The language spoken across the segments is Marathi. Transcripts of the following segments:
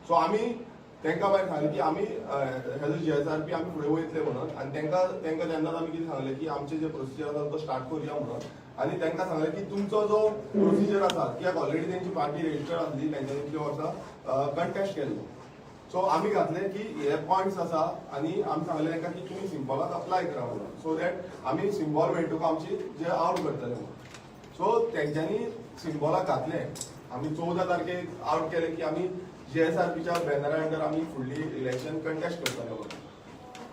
सो आम्ही तांकां मागीर सांगलें की आमी हेजो GSRP आमी फुडें वयतले म्हणून आनी तांकां जेन्नाच आमी कितें सांगलें की आमचे जे प्रोसिजर आसा तो स्टार्ट करुया म्हणून आनी तांकां सांगलें की तुमचो जो प्रोसिजर आसा कित्याक ऑलरेडी तेंची पार्टी रजिस्टर आसली तेंच्यांनी इतले वर्सां कंटेस्ट केल्लो. सो आमी घातले की हे पॉयंट्स आसा आनी आमी सांगलें तांकां की तुमी सिम्बॉलाक अप्लाय करा म्हणून सो दॅट आमी सिम्बॉल मेळटूक आमची जे आवट करतले म्हणून. सो तेंच्यांनी सिम्बॉलाक घातले. आमी 14 तारखेक आवट केले की आमी GSRPच्या बॅनरा अंडर आमी फुडली इलेक्शन कंटेस्ट करतले म्हणून.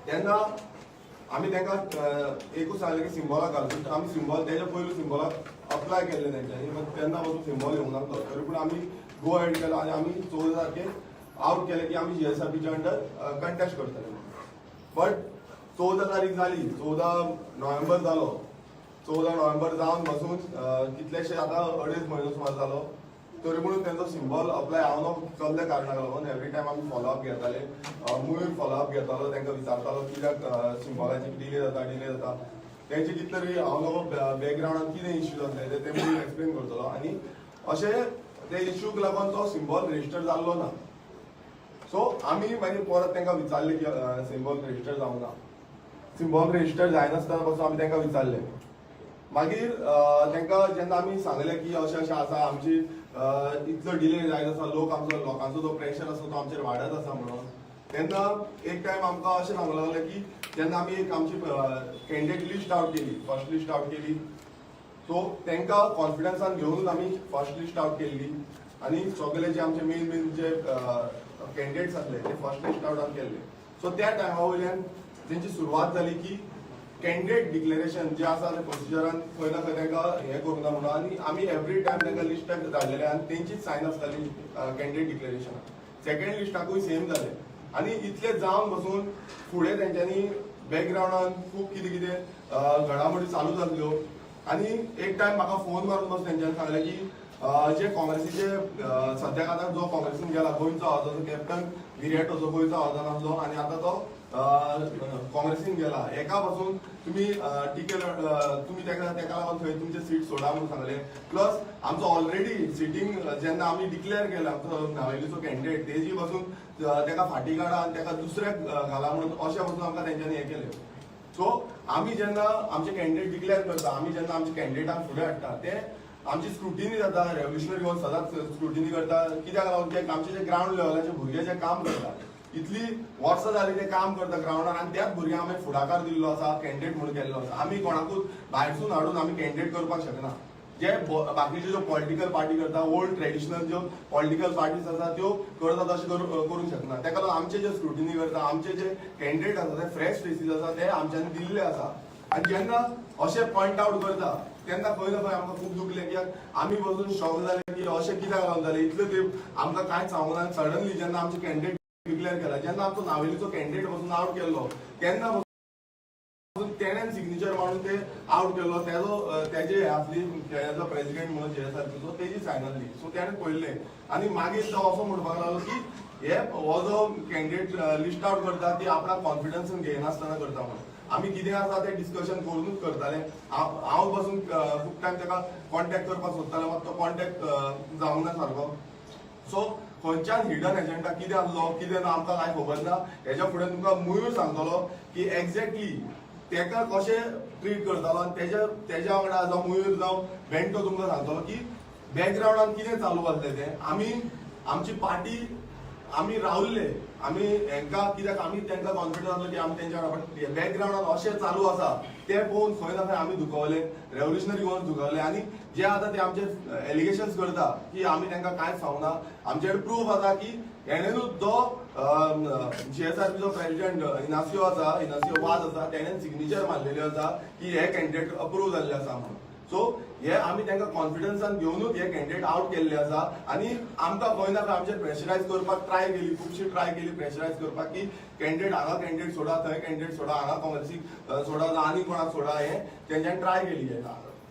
तेन्ना आमी तांकां एकूच सांगलें की सिम्बॉलाक घालून तर आमी सिम्बॉल तेच्या पयलू सिम्बॉलाक अप्लाय केल्ले तेंच्यांनी बट तेन्ना पासून सिम्बॉल येवंक नासलो. तरी पूण आमी गो एड केलो आनी आमी 14 तारखेक आवट केले की आमी GSRPच्या अंडर कंटेस्ट करतले. बट 14 तारीख जाली, 14 नोव्हेंबर जालो. 14 नोव्हेंबर जावन पासून कितलेशे आतां 2.5 म्हयनो सुमार जालो. तरी म्हणून तेंचो सिम्बॉल अप्लाय हांव चल्ल्या कारणाक लागून एवरी टायम आमी फॉलोअप घेताले. मयूर फॉलोअप घेतालो, तांकां विचारतालो कित्याक सिम्बॉलाची डिले जाता. तेंचे कितें तरी हांव बॅकग्रावंडान कितें इश्यूज आसले ते मयूर एक्सप्लेन करतलो आनी अशें ते इश्यूक लागून तो सिम्बॉल रजिस्टर जाल्लो ना. सो आमी मागीर परत तांकां विचारलें की सिम्बॉल रजिस्टर जावंक ना. सिम्बॉल रजिस्टर जायनासतना पासून आमी तांकां विचारलें. मागीर तांकां जेन्ना आमी सांगलें की अशें आसा आमची इतलो डिले जायत आसा लोकांचो जो प्रेशर आसा तो आमचेर वाडत आसा म्हणून तेन्ना एक टायम आमकां अशें सांगूंक लागलें की जेन्ना आमी एक आमची कॅन्डिडेट लिस्ट आवट केली, फर्स्ट लिस्ट आवट केली. सो तांकां कॉन्फिडन्सान घेवनूच आमी फर्स्ट लिस्ट आवट केल्ली आनी सगळे जे आमचे मेन जे कॅन्डिडेट्स आसले ते फर्स्ट लिस्ट आवट केल्ले. सो त्या टायमा वयल्यान तेंची सुरवात जाली की कॅन्डिडेट डिक्लेरेशन जे आसा ते प्रोसिजरान खंय ना खंय तांकां हें करूंक ना म्हणून आनी आमी एवरी टायम तांकां लिस्टाक धाडलेले आनी तेंचीच सायन आसताली कॅन्डिडेट डिक्लेरेशनाक. सेकंड लिस्टाकूय सेम जालें आनी इतले जावन पासून फुडें तेंच्यांनी बॅकग्रावंडान खूब कितें घडामोडी चालूच आसल्यो आनी एक टायम म्हाका फोन मारून पासून तेंच्यांनी सांगलें की जे काँग्रेसीचे सद्याक आतां जो काँग्रेसीन गेला गोंयचो आसा कॅप्टन विराटो जो गोंयचो आसा नासलो आनी आतां तो काँग्रेसीन गेला. एका पासून तुमी टिकेट तुमी ताका लागून थंय तुमचे सीट सोडा म्हणून सांगलें. प्लस आमचो ऑलरेडी सिटींग जेन्ना आमी डिक्लेअर केला आमचो नावेलीचो कॅन्डिडेट तेजी पासून ताका फाटी काडा आनी ताका दुसऱ्याक घाला म्हणून अशें पासून आमकां तेंच्यांनी हें केलें. सो आमी जेन्ना आमचे कॅन्डिडेट डिक्लेअर करता आमी जेन्ना आमच्या कॅन्डिडेटाक फुडें हाडटा ते आमची स्क्रुटिनी जाता. रेव्होल्युशनरी घेवन सदांच स्क्रुटिनी करता कित्याक लागून की आमचे जे ग्रावंड लेवलाचे भुरगे जे काम करता इतली वर्सां जाली ते काम करता ग्रावंडार आनी त्याच भुरग्यांक आमी फुडाकार दिल्लो आसा, कॅन्डिडेट म्हणून केल्लो आसा. आमी कोणाकूच भायरसून हाडून आमी कॅन्डिडेट करपाक शकना. जे बाकीचे ज्यो पॉलिटिकल पार्टी करता ओल्ड ट्रेडिशनल ज्यो पॉलिटिकल पार्टीज आसा त्यो करता तशें करूंक शकना. ताका लागून आमचे जे स्क्रुटिनी करता आमचे जे कॅन्डिडेट आसा ते फ्रेश फेसीस आसा ते आमच्यांनी दिल्ले आसा. आनी जेन्ना अशें पॉयंट आवट करता तेन्ना खंय ना खंय आमकां खूब दुखलें कित्याक आमी बसून शॉक जाले की अशें कित्याक लागून जालें. इतले तेंप आमकां कांयच सांगूंक ना. सडनली जेन्ना आमचे कॅन्डिडेट डिक्लेअर केला जेन्ना आमचो नावेलीचो कॅन्डिडेट पासून आवट केल्लो तेन्ना तेणेन सिग्नेचर मारून ते आवट केल्लो तेजे आसली तेजो प्रेसिडेंट म्हणून GSRPचो तेजी सायन आसली. सो तेणें पळयलें आनी मागीर तो असो म्हणपाक लागलो की हो जो कॅन्डिडेट लिस्ट आवट करता ती आपणाक कॉन्फिडन्सान घेयनासतना करता म्हणून. आमी कितें आसा तें डिस्कशन करूनच करताले. हांव पासून खूब टायम ताका कॉन्टॅक्ट करपाक सोदतालो मात तो कॉन्टॅक्ट जावंक ना सारको. सो खंयच्यान हिडन एजेंडा कितें आसलो कितें ना आमकां कांय खबर ना. हेच्या फुडें तुमकां मयूर सांगतलो की एक्झॅक्टली तेका कशें ट्रीट करतालो आनी तेज्या वांगडा जावं मयूर जावं बेंटो तुमकां सांगतलो की बॅकग्रावंडान कितें चालू आसलें तें. आमी आमची पार्टी आमी रावल्ले आमी हांकां कित्याक आमी तांकां कॉन्फिडन्स आसलो की आमी तेंच्या वांगडा बॅकग्रावंडान अशें चालू आसा तें पळोवन खंय ना खंय आमी दुखवले. रेव्होल्युशनरी घेवन दुखवले आनी जे आतां ते आमचे एलिगेशन्स करता की आमी तांकां कांयच सांगूना. आमचे कडेन प्रूफ आसा की हेणेनूच जो GSRPचो प्रेसिडेंट इनासियो वाज आसा तेणेन सिग्नेचर मारलेली आसा की हे कॅन्डिडेट अप्रूव जाल्ले आसा म्हणून. सो हे आमी तांकां कॉन्फिडन्सान घेवनूच हे कॅन्डिडेट आवट केल्ले आसा आनी आमकां खंय ना खंय आमचे प्रेशरायज करपाक ट्राय केली खुबशी ट्राय केली प्रेशरायज करपाक की कॅन्डिडेट हांगा कॅन्डिडेट सोडा थंय कॅन्डिडेट सोडा हांगा काँग्रेसीक सोडा आनी कोणाक सोडा हे तेंच्यांनी ट्राय केली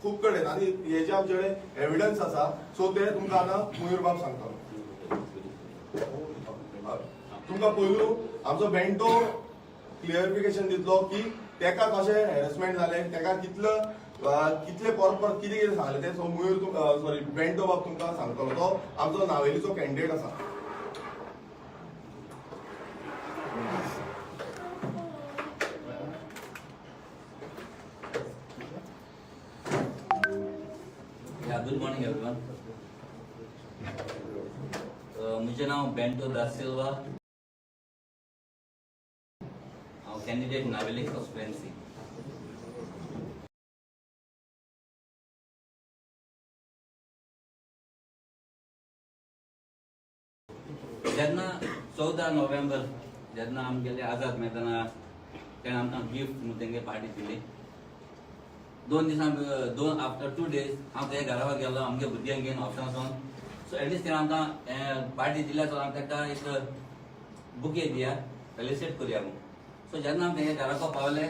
खूब कडेन आनी हेजे आमचे कडेन एविडन्स आसा. सो ते तुमकां आतां मयूर बाब सांगतलो. तुमकां पयलू आमचो बेंटो क्लियरिफिकेशन दितलो की तेका कशें हॅरेसमेंट जालें तेका कितले परत कितें कितें सांगलें तें. सो मयूर बेंटो बाब तुमकां सांगतलो. तो आमचो नावेलीचो कॅन्डिडेट आसा. Morning everyone. मुझे नाव बेंटो दा सिल्वा, कैंडिडेट नावेली कॉन्स्टिट्युएंसी. जेन्ना 14 नोव्हेंबर जेन्ना आमगेले आझाद मैदाना तेणें आमकां गिफ्ट म्हणून तेंगे पार्टी दिली. 2 दिसां आफ्टर 2 days हांव तेच्या घरा गेलो आमगे भुरग्यांक घेवन ऑप्शनासून. सो एटलिस्ट तेणें आमकां पार्टी दिल्या सो हांव तेका एक बुके दिया फेलिसिटेट करया म्हणून. सो जेन्ना हांव तेच्या घराको पावले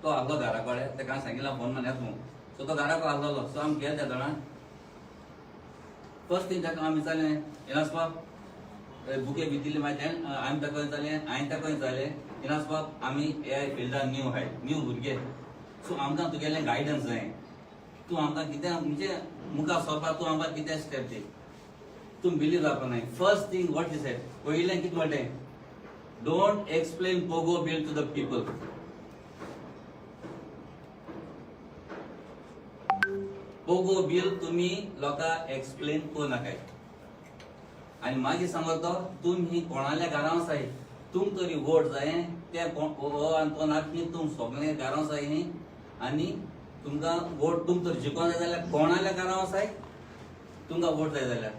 तो आसलो घरा कडेन तेका हांवें सांगिल्लें फोन मान येता म्हणून. सो तो घराको आसलो. सो आमी गेले त्या जाणा फर्स्ट थिंग तेका हांवें विचारलें इनासपाक बुके बी दिली मागीर हांवें तेका विचारलें इनासपाक आमी ह्या फिल्डान न्यू भुरगे. सो आमकां तुगेलें गायडन्स जाय. तूं आमकां कितें म्हणजे मुखार सरपाक तूं आमकां कितें स्टेप दी. तूं बिलीव जावपा नाय. First thing what he said पयलें कितें म्हणलें don't explain POGO bill to the people. POGO bill तुमी लोकांक एक्सप्लेन करूं नाकाय. आनी मागीर सांगो तो तुमी कोणाल्या घरां वसाय तुमकां तरी वोट जाय ते आनी तो नातनी तुम सगळे घरां वसाय न्ही आनी तुमकां वोट तुमकां तर जिखोन जाय जाल्यार कोणाल्या घरां वसाय तुमकां वोट जाय जाल्यार.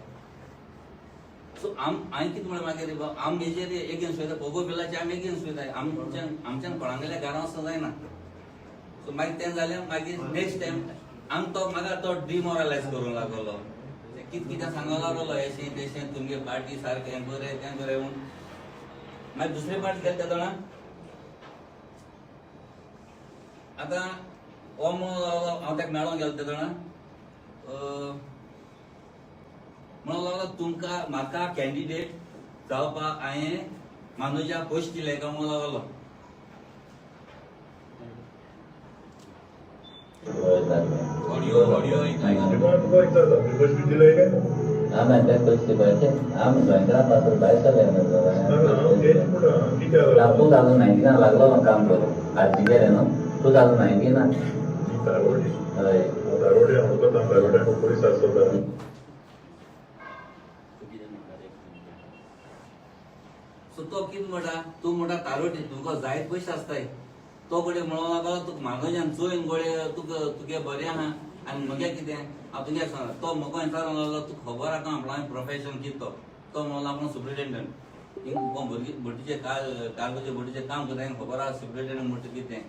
सो हांवें कितें म्हणलें मागीर आमी हेजेर एगेन्स्ट वयता पोगो बिलाचे आमी एगेन्स्ट वयताय. आमच्यान कोणागेल्या घरां वचूंक जायना. सो मागीर तें जालें मागीर नेक्स्ट टायम म्हाका तो डिमोरलायज करूंक लागलो. कितें सांगूंक लागलो हेशें तेशें तुमगे पार्टी सारकें हें बरें तें बरें म्हूण. मागीर दुसरे पार्टी गेले त्या जाणा आतां हो हांव तेका मेळोंक गेलो त्या जाणा म्हणूंक लागलो तुमकां म्हाका कॅन्डिडेट जावपाक हांवें मानुजा पोस्ट दिले काय म्हणूंक लागलो. ऑडियो आम्ही त्या गोष्टी पाहिजे आम्ही बैंकरात पासून बाहेर टू थाउजंड 19 लागलो मग काम करू आजी गेले ना 2019 सो तो कितें म्हणटा तूं म्हणटा तारोटी तुमकां जायत पयशे आसताय. तो गडे म्हणूंक लागलो तुका मानोजान चोयन गडे तुगे बरें आहा आनी मगे कितें हांव तुगे सांगता. तो म्हाका विचारूंक लागलो तुका खबर आहा आपणाचें प्रोफेशन कितें तो म्हणलो आपणो सुप्रिटेंडंट भटीचे कारगोचे भटीचे काम करता खबर आहा सुप्रिटेंडंट म्हणटा कितें.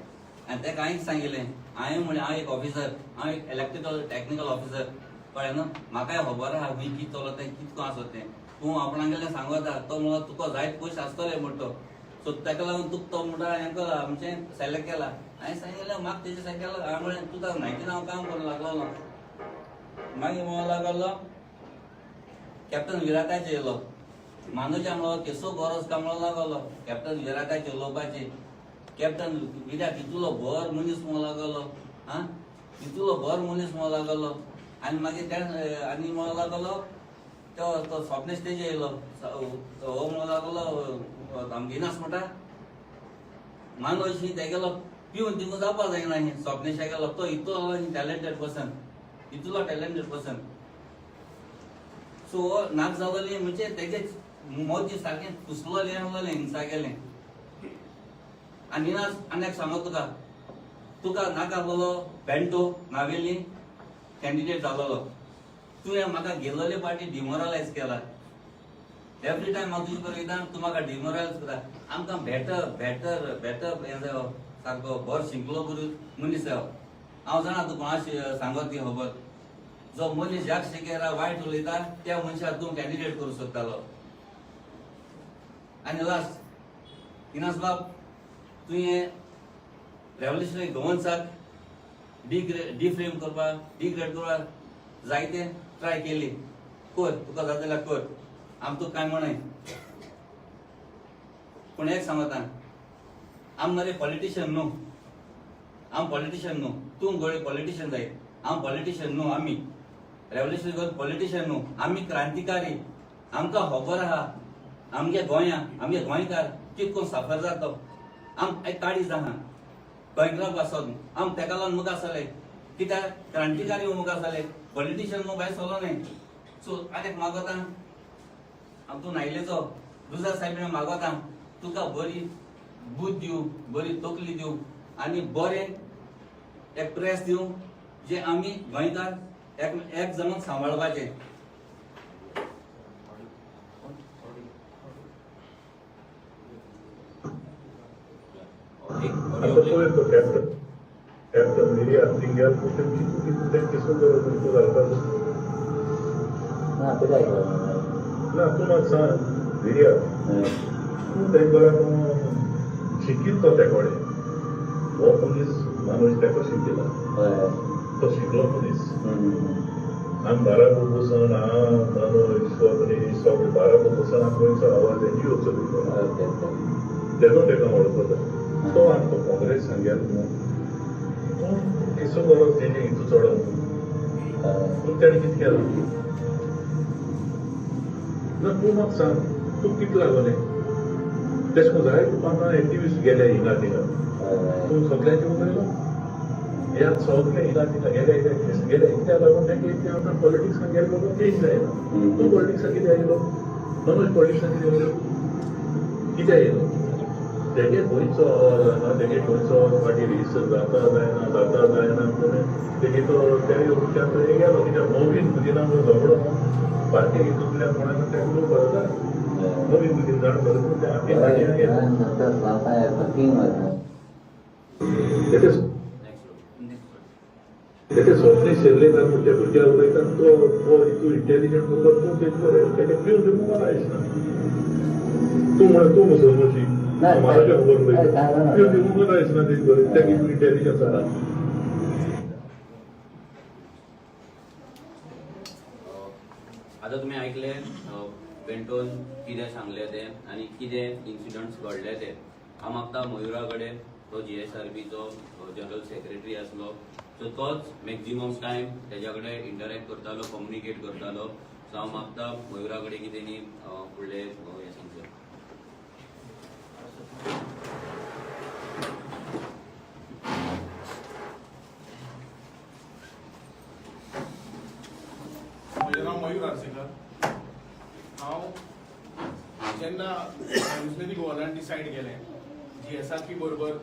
आनी तेका हांवें सांगिल्लें हांवें म्हळें हांव एक ऑफिसर हांव एक इलेक्ट्रिकल टेक्निकल ऑफिसर कळ्ळें न्हू. म्हाकाय खबर आहा खंय कितें चलता तें कितको आसता तें. तूं आपणागेलें सांगता तो म्हणलो तुका जायत पयशे आसतले म्हणटा. सो तेका लागून तुका तो म्हणटा हें आमचें सिलेक्ट केला. हांवें सांगिल्लें म्हाका तेजें सिलेक्ट केला. हांवें म्हळें 2019 हांव काम करूंक लागलो. मागीर म्हणूंक लागलो कॅप्टन विराटाचे येयलो मानुजा म्हणलो केसो गरज काय म्हणूंक लागलो कॅप्टन विराटाचे उलोवपाची. कॅप्टन विराट इतलो बर मनीस म्हणूंक लागलो इतलो बर मनीस म्हणूंक लागलो. आनी मागीर आनी म्हणूंक लागलो तो स्वप्नेश तेजे येयलो हो म्हणूंक लागलो आमगे इनास म्हणटा मानोज न्ही तेगेलो पिवन तिंगा जावपा जायना न्ही. स्वप्नेशा गेलो तो इतलो टॅलेंटेड पर्सन इतलो टॅलेंटेड पर्सन. सो नाक जालोली म्हणजे तेगे मोदी सारकें कुसलोलें आहलोलें हिंसा गेलें. आनी इनास आनी एक सांगो तुका नाक आहलोलो बेंटो नावेली कॅन्डिडेट जालोलो. तुवें म्हाका गेलोले पार्टी डिमोरलायज केला. एवरी टायम हांव तुजे बरोबर वयता तूं म्हाका डिमोरलायज करता. आमकां बेटर हें जायो सारको बरो शिंकलो मनीस जायो. हांव जाणा तूं कोणा सांगत ती खबर जो मनीस ज्याक शिकेरा वायट उलयता त्या मनशाक तूं कॅन्डिडेट करूं शकतालो. आनी लास्ट इनास बाब तुवें रेव्होल्युशनरी गवर्नन्साक डिफ्रेम करपाक डिग्रेड करपाक जायते ट्राय केली. कर तुका जाता जाल्यार कर आम तुका कांय म्हणय. पूण एक सांगता आम मरे पॉलिटिशियन न्हू. आम पॉलिटिशियन न्हू. तूं गोळे पॉलिटिशियन जाय. हांव पॉलिटिशियन न्हू. आमी रेव्होल्युशनरी पॉलिटिशियन न्हू. आमी क्रांतिकारी. आमकां खबर आहा आमगे गोंयकार कितको सफर जाता. आम एक काळीज आहा गोंयकारा पासून आम तेका लागून मुखार सरले. कित्याक क्रांतिकारी मुख आसले पॉलिटिशियन न्हू भायर सरलो न्ही सो आनी मागोता हांव तूं नायलेचो दुसऱ्या सायडीन मागोता तुका बरी बूद दिवं बरी तकली दिवं आनी बरें एक प्रेस दिवं जे आमी गोंयकार एक जणांक सांबाळपाचे Captain Miri asking your question, किसको जरूरत उनको दरकार ना पिता है ना तू मत सांग Miri तू तेंकोला शिकित तो तेकोडे वो पुलिस माणूस तेको शिकिला तो शिकलो पुलिस आम बारा बसून माणूस सगळे सगळे बारा बसून आमचो आवाज एनजीओ चलयलो तेको तेका वळखता तो आमचो काँग्रेस सांगेल किसो गरज तेजे हितू चडोवन पूण तेणे कितें केलां ना तूं म्हाका सांग तूं कितें लागोलें तेश कोन जाय तुका एक्टिविस्ट गेले हिंगा थिंगा तूं सगळ्यांचे उलयलो ह्या सगळे हिंगा थिंगा गेले कित्याक लागून तेंगे आतां पॉलिटिक्सान गेले बरोबर चेंज जायना तूं पॉलिटिक्सान कितें आयलो मनोज पॉलिटिक्सान कितें आयलो कितें आयलो तेगे गोंयचो तेगे गोंयचो फाटी रिजिस्टर जाता जायना तेगे तो तेणे उपचार गेलो कित्याक नवीन भुरगीं झगडो पार्टी हितूंतल्यान कोणाक तेका लोक कळटा नवीन भुरगीं जाण करता ते आपली पार्टी तेचे स्वप्नी शेर्लेकार म्हणजे भुरग्यां उलयता तो हितू इंटेलिजंट करता तूं तेजे फ्यूज रिमूवल आयसना तूं मुसलमानशी महाराष्ट्र खबर फ्यूज रिमूवल आयसना तेजे तेगे इंटेलिजन्स आहा आता तुम्ही ऐकले बेंटोन कितें सांगले ते आनी कितें इन्सिडंट्स घडले ते हांव मागता मयुरा कडेन तो GSRBचो जनरल सेक्रेटरी आसलो सो तोच मॅक्झिमम टायम तेज्या कडेन इंटरॅक्ट करतालो कम्युनिकेट करतालो सो हांव मागता मयुरा कडेन कितें न्ही फुडले हें सांगचें म्हजें नांव मयूर आर्सेकर हांव जेन्ना रेव्होल्युशनरी गोवनान डिसायड केलें GSRB बरोबर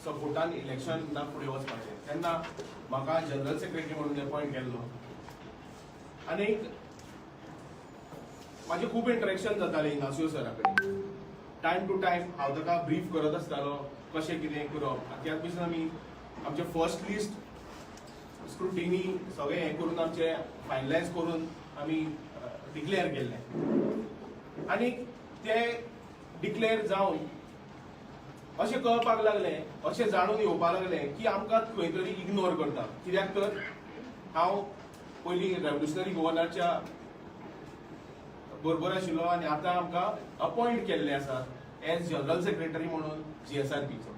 सपोर्टान इलेक्शनाक फुडें वचपाचें तेन्ना म्हाका जनरल सेक्रेटरी म्हणून अपॉयंट केल्लो आनी म्हाजें खूब इंटरेक्शन जातालें इनासियो सरा कडेन टायम टू टायम हांव ताका ब्रीफ करत आसतालो कशें कितें करप त्याच भशेन आमी आमचें फर्स्ट लिस्ट स्क्रुटिनी सगळें हें करून आमचें फायनलायज करून आमी डिक्लेअर केल्लें आनी तें डिक्लेअर जावन अशें कळपाक लागलें अशें जाणून येवपाक लागलें की आमकां खंय तरी इग्नोर करता कित्याक तर हांव पयलीं रेव्होल्युशनरी गव्हर्नराच्या बरोबर आशिल्लो आनी आतां आमकां अपॉयंट केल्लें आसा एज जनरल सेक्रेटरी म्हणून GSRBचो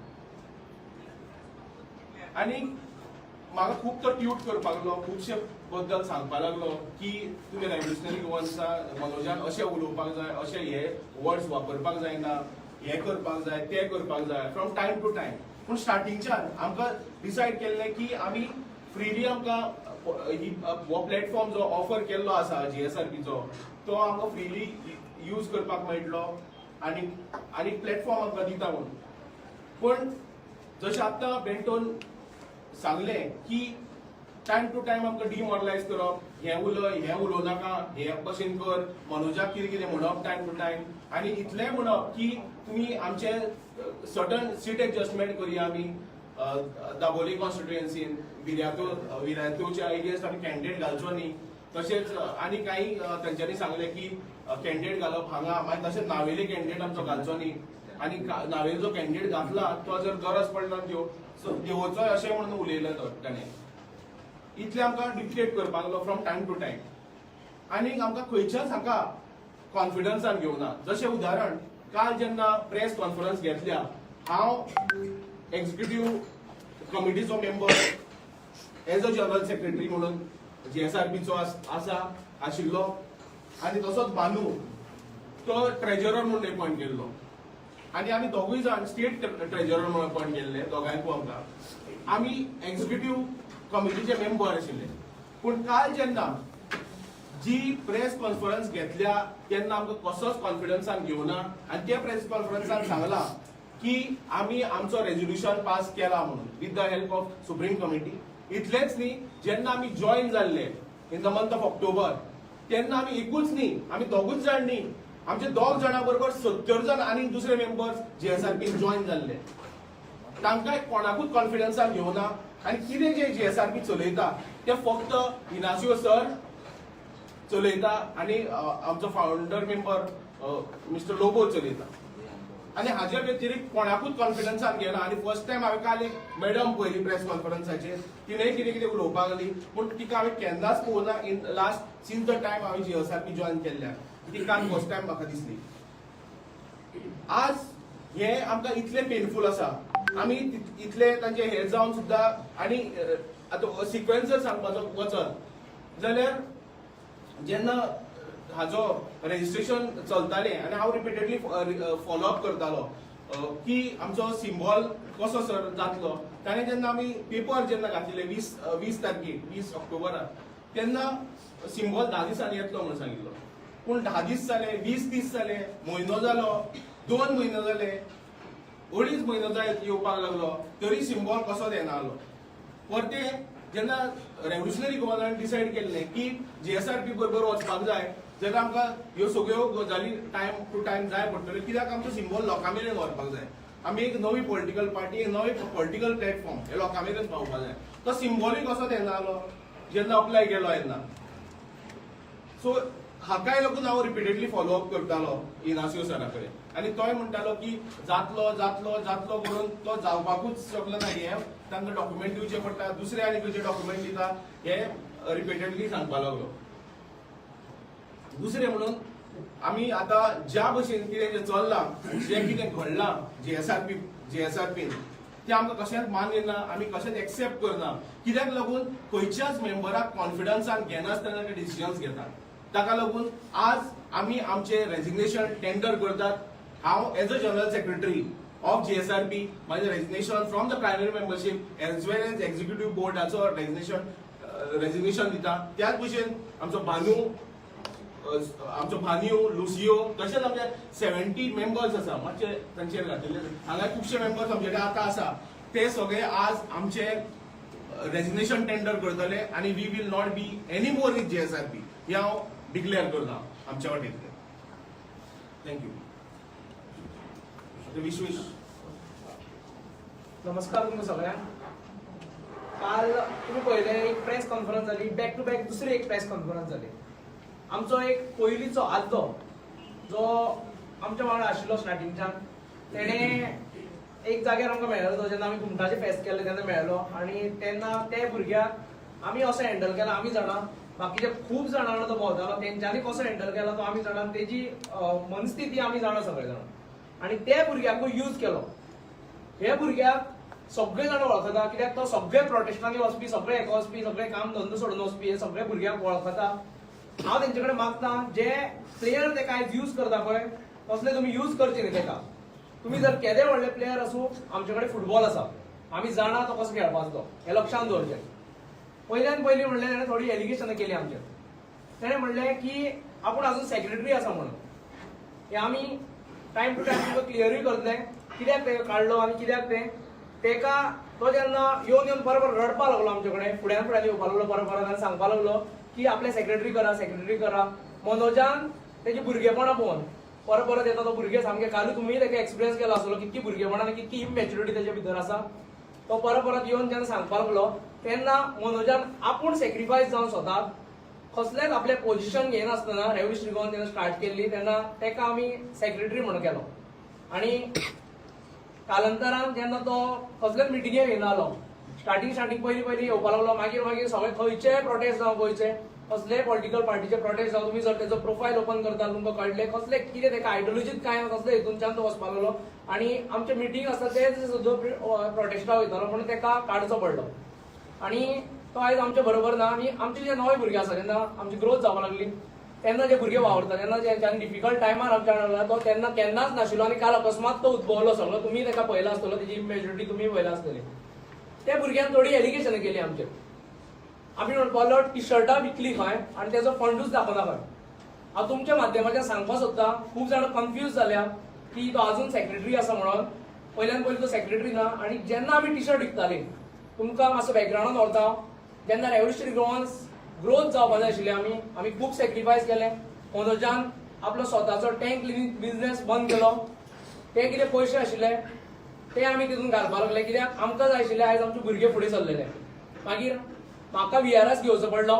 आनी म्हाका खूब तो ट्यूट करपाक लागलो खुबशे बद्दल सांगपाक लागलो की तुमी रेव्होल्युशनरी गव्हर्नन्सा मनोजान अशें उलोवपाक जाय अशें हे वर्ड्स वापरपाक जायना हें करपाक जाय तें करपाक जाय फ्रॉम टायम टू टायम पूण स्टार्टिंगच्यान आमकां डिसायड केल्लें की आमी फ्रीली आमकां हो प्लॅटफॉर्म जो ऑफर केल्लो आसा GSRBचो तो आमकां फ्रीली यूज करपाक मेळटलो आनी प्लॅटफॉर्म आमकां दिता म्हणून पूण जशें आतां बेंटोन सांगलें की टायम टू टायम आमकां डिमॉरलायज करप हें उलोव नाका हे भशेन कर मनोजाक कितें कितें म्हणप टायम टू टायम आनी इतलें म्हणप की तुमी आमचे सर्टन सीट एडजस्टमेंट करया आमी दाबोली कॉन्स्टिट्युएन्सीन विरायतूच्या एरियेस आमी कॅन्डिडेट घालचो न्ही तशेंच आनी काही तेंच्यांनी सांगलें की कॅन्डिडेट घालप हांगा मागीर तशेंच नावेली कॅन्डिडेट आमचो घालचो न्ही आनी नावेली जो कॅन्डिडेट घातला तो जर गरज पडना देंवोचो अशें म्हणून उलयलें ताणें इतलें आमकां डिक्टेट करपाक लागलो फ्रॉम टायम टू टायम आनी आमकां खंयच्याच हाका कॉन्फिडन्सान घेवना जशें उदाहरण काल जेन्ना प्रेस कॉन्फरन्स घेतल्या हांव एक्झिक्युटीव कमिटीचो member as a general secretary म्हणून GSRBचो आशिल्लो आनी तसोच बानू तो ट्रेजरर म्हणून अपॉयंट केल्लो आनी आमी दोगूय जाण स्टेट ट्रेजरर म्हणून अपॉयंट केल्ले दोगांयकू आमकां आमी एक्झिक्युटीव कमिटीचे मेंबर आशिल्ले. पूण काल जेन्ना जी प्रेस कॉन्फरन्स घेतल्या तेन्ना आमकां कसोच कॉन्फिडन्सान घेवना आनी त्या प्रेस कॉन्फरन्सान सांगला की आमी आमचो रेझोल्युशन पास केला म्हणून with the help of supreme committee. इतलेंच न्ही, जेन्ना आमी जॉईन जाल्ले in the month of October तेन्ना आमी एकूच न्ही, आमी दोगूच जाण न्ही, आमचे दोग जाणां बरोबर 70 जण आनी दुसरे मेंबर्स JSRP जॉईन जाल्ले. तांकां कोणाकूच कॉन्फिडन्सान घेवना आनी कितें जे JSRP चलयता ते फक्त इनासियो सर चलयता आनी आमचो फाउंडर मेंबर मिस्टर लोबो चलयता आनी हाजे व्यतिरिक्त कोणाकूच कॉन्फिडन्सान घेना. आनी फर्स्ट टायम हांवें काल एक मॅडम पळयली प्रेस कॉन्फरन्साचेर, तिणेंय कितें कितें उलोवपाक लागली, पूण तिका हांवें केन्नाच पळोवना in last since the time हांवें JSRP जॉईन केल्ल्या. ती काल फर्स्ट टायम म्हाका दिसली. आज हे आमकां इतलें पेनफूल आसा, आमी इतले तांचे हे जावन सुद्दां आनी आतां सिक्वेन्स जर सांगपाचो वचत जाल्यार जेन्ना हाजो रेजिस्ट्रेशन चलतालें आनी हांव रिपिटेडली फॉलोअप करतालो की आमचो सिम्बॉल कसो सर जातलो, ताणें जेन्ना आमी पेपर जेन्ना घातिल्ले 20 तारखेक 20 ऑक्टोबराक तेन्ना सिम्बॉल 10 दिसांनी येतलो म्हणून सांगिल्लो. पूण 10 दीस जाले, 20 दीस जाले, म्हयनो जालो, 2 म्हयने जाले, 2.5 म्हयनो जायत येवपाक लागलो, तरी सिम्बॉल कसोच येना आलो. परते जेन्ना रेव्होल्युशनरी गोवान डिसायड केल्लें की JSRP बरोबर वचपाक जाय जाल्यार आमकां ह्यो सगळ्यो गजाली टायम टू टायम जाय पडटल्यो, कित्याक आमचो सिम्बॉल लोकां मेरेन व्हरपाक जाय. आमी एक नवी पॉलिटिकल पार्टी, एक नवी पॉलिटिकल प्लॅटफॉर्म हे लोकां मेरेन पावोवपाक जाय. तो सिम्बॉलूय कसोच येना आलो जेन्ना अप्लाय केलो येन्ना. सो हाकाय लागून हांव रिपिटेडली फॉलोअप करतालो इनासियो सरा कडेन आनी तोय म्हणटालो की जातलो जातलो जातलो करून तो जावपाकूच शकलो ना. हे तांकां डॉक्युमेंट दिवचे पडटा, दुसरे आनी खंयचे डॉक्युमेंट दिता, हे रिपिटेडली सांगपाक लागलो. दुसरे म्हणून आमी आतां ज्या भशेन कितें जें चल्लां, जें कितें घडलां JSRP तें आमकां कशेंच मान्य ना, आमी कशेंच एक्सेप्ट करना. कित्याक लागून खंयच्याच मेंबराक कॉन्फिडन्सान घेनासतना ते डिसिजन्स घेतात. ताका लागून आज आमी आमचे रेजिग्नेशन टेंडर करतात. हांव as a general secretary of JSRP माझे resignation from the primary membership as well as executive बोर्डाचो रेजिग्नेशन दिता. त्याच भशेन आमचो भान्यू लुसियो तशेंच आमचे 70 मेंबर्स आसा, मातशे तांचेर घातिल्ले हांगा खुबशे मेंबर्स आमचे कडेन आतां आसा, ते सगळे आज आमचे रेजिग्नेशन टेंडर करतले आनी we will not be any more with JSRP हे हांव डिक्लेअर करता आमच्या वाटेंतल्यान. थँक्यू. विश्वेश. नमस्कार तुमकां सगळ्यांक. काल तुम्ही पळयलें एक प्रेस कॉन्फरन्स जाली, बॅक टू बॅक दुसरी एक प्रेस कॉन्फरन्स जाली. आमचो एक पयलींचो आदलो जो आमच्या वांगडा आशिल्लो स्टार्टिंगच्यान, तेणें एक जाग्यार आमकां मेळ्ळो जेन्ना आमी घुमटाचें फेस्त केल्लें तेन्ना मेळ्ळो. आनी तेन्ना ते भुरग्याक आमी असो हँडल केला, आमी जाणा बाकीचे खूब जाणां वांगडा तो भोंवतालो, तेंच्यांनी कसो हँडल केला तो आमी जाणा, तेजी मनस्थिती आमी जाणा सगळे जाण. आनी त्या भुरग्याकूय यूज केलो. हे भुरग्याक सगळे जाण वळखता, कित्याक तो सगळे प्रोटेस्टांनी वचपी, सगळे हेका वचपी, सगळे काम धंदो सोडून वचपी, हे सगळे भुरग्याक वळखता. हांव तेंचे कडेन मागता जे प्लेयर ते आयज यूज करता पळय तसले तुमी यूज करचे न्ही तेका. तुमी जर केदे व्हडले प्लेयर आसूं, आमचे कडेन फुटबॉल आसा, आमी जाणा तो कसो खेळपाचो, हे लक्षांत दवरचें. पयल्यान पयलीं म्हणलें ताणें थोडी एलिगेशनां केली आमचेर. ताणें म्हणलें की आपूण आजून सेक्रेटरी आसा म्हणून. हे आमी टायम टू टायम तुका क्लियरूय करतले कित्याक ते काडलो आनी कित्याक तेका तो जेन्ना येवन बरोबर रडपाक लागलो आमचे कडेन, फुड्यान येवपाक लागलो बरोबर आनी सांगपाक लागलो की आपले सेक्रेटरी करा. मनोजान तेजी भुरगेपणां पळोवन परत येता तो भुरगे सामके कालू तुमी तेका एक्सपिरियन्स केलो आसलो कितकी भुरगेपणां आनी कितकी इमॅच्युरिटी तेजे भितर आसा. तो परत येवन जेन्ना सांगपाक लागलो तेन्ना मनोजान आपूण सॅक्रिफायस जावन स्वताक कसलेंच आपलें पोजिशन घेनासतना रेव्होल्युशनरी गोवन जेन्ना स्टार्ट केल्ली तेन्ना तेका आमी सेक्रेटरी म्हणून केलो. आनी कालांतरान जेन्ना तो कसलेच मिटिंगेक येयनालो, स्टार्टिंग पयलीं येवपाक लागलो, मागीर सगळे खंयचे प्रोटेस्ट जावं गोंयचे कसले पॉलिटिकल पार्टीचे प्रोटेस्ट जावं, तुमी जर तेजो प्रोफायल ओपन करता तुमकां कळटलें कसले कितें तेका आयडियोलॉजीच कांय ना, कसले हितूनच्यान तो वचपाक लागलो. आनी आमचे मिटींग आसता ते सुद्दां प्रोटेस्टाक वयतालो म्हणून तेका काडचो पडलो. आनी तो आयज आमचे बरोबर ना. आनी आमचे जे नवे भुरगे आसा जेन्ना आमची ग्रोथ जावपाक लागली तेन्ना जे भुरगे वावरता तेन्ना जेन्ना डिफिकल्ट टायमार आमच्या वांगडा तो तेन्ना केन्नाच नाशिल्लो आनी काल अकस्मात तो उद्भवलो सगळो. तुमी तेका पळयला आसतलो, तेजी मेजॉरिटी तुमी पळयला आसतली. त्या भुरग्यान थोडी एलिगेशनां केली आमचेर आमी म्हणपालो टी शर्टां विकली खंय आनी तेजो फंडूच दाखोवना खंय. हांव तुमच्या माध्यमाच्यान सांगपाक सोदतां, खूब जाणां कन्फ्यूज जाल्या की तो अजून सेक्रेटरी आसा म्हणून. पयल्यान पयलीं तो सेक्रेटरी ना. आनी जेन्ना आमी टी शर्ट विकतालीं, तुमकां मातसो बॅकग्रावंडान व्हरता, जेन्ना रेव्होल्युशनरी गोवन्स ग्रोथ जावपाक जाय आशिल्ली आमी खूब सॅक्रिफायस केले. मनोजान आपलो स्वताचो टँक क्लिनिंग बिझनेस बंद केलो. ते कितें पयशे आशिल्ले ते आमी तितून घालपाक लागले, कित्याक आमकां जाय आशिल्ले आयज आमचे भुरगे फुडें सरलेले. मागीर म्हाका VRS घेवचो पडलो,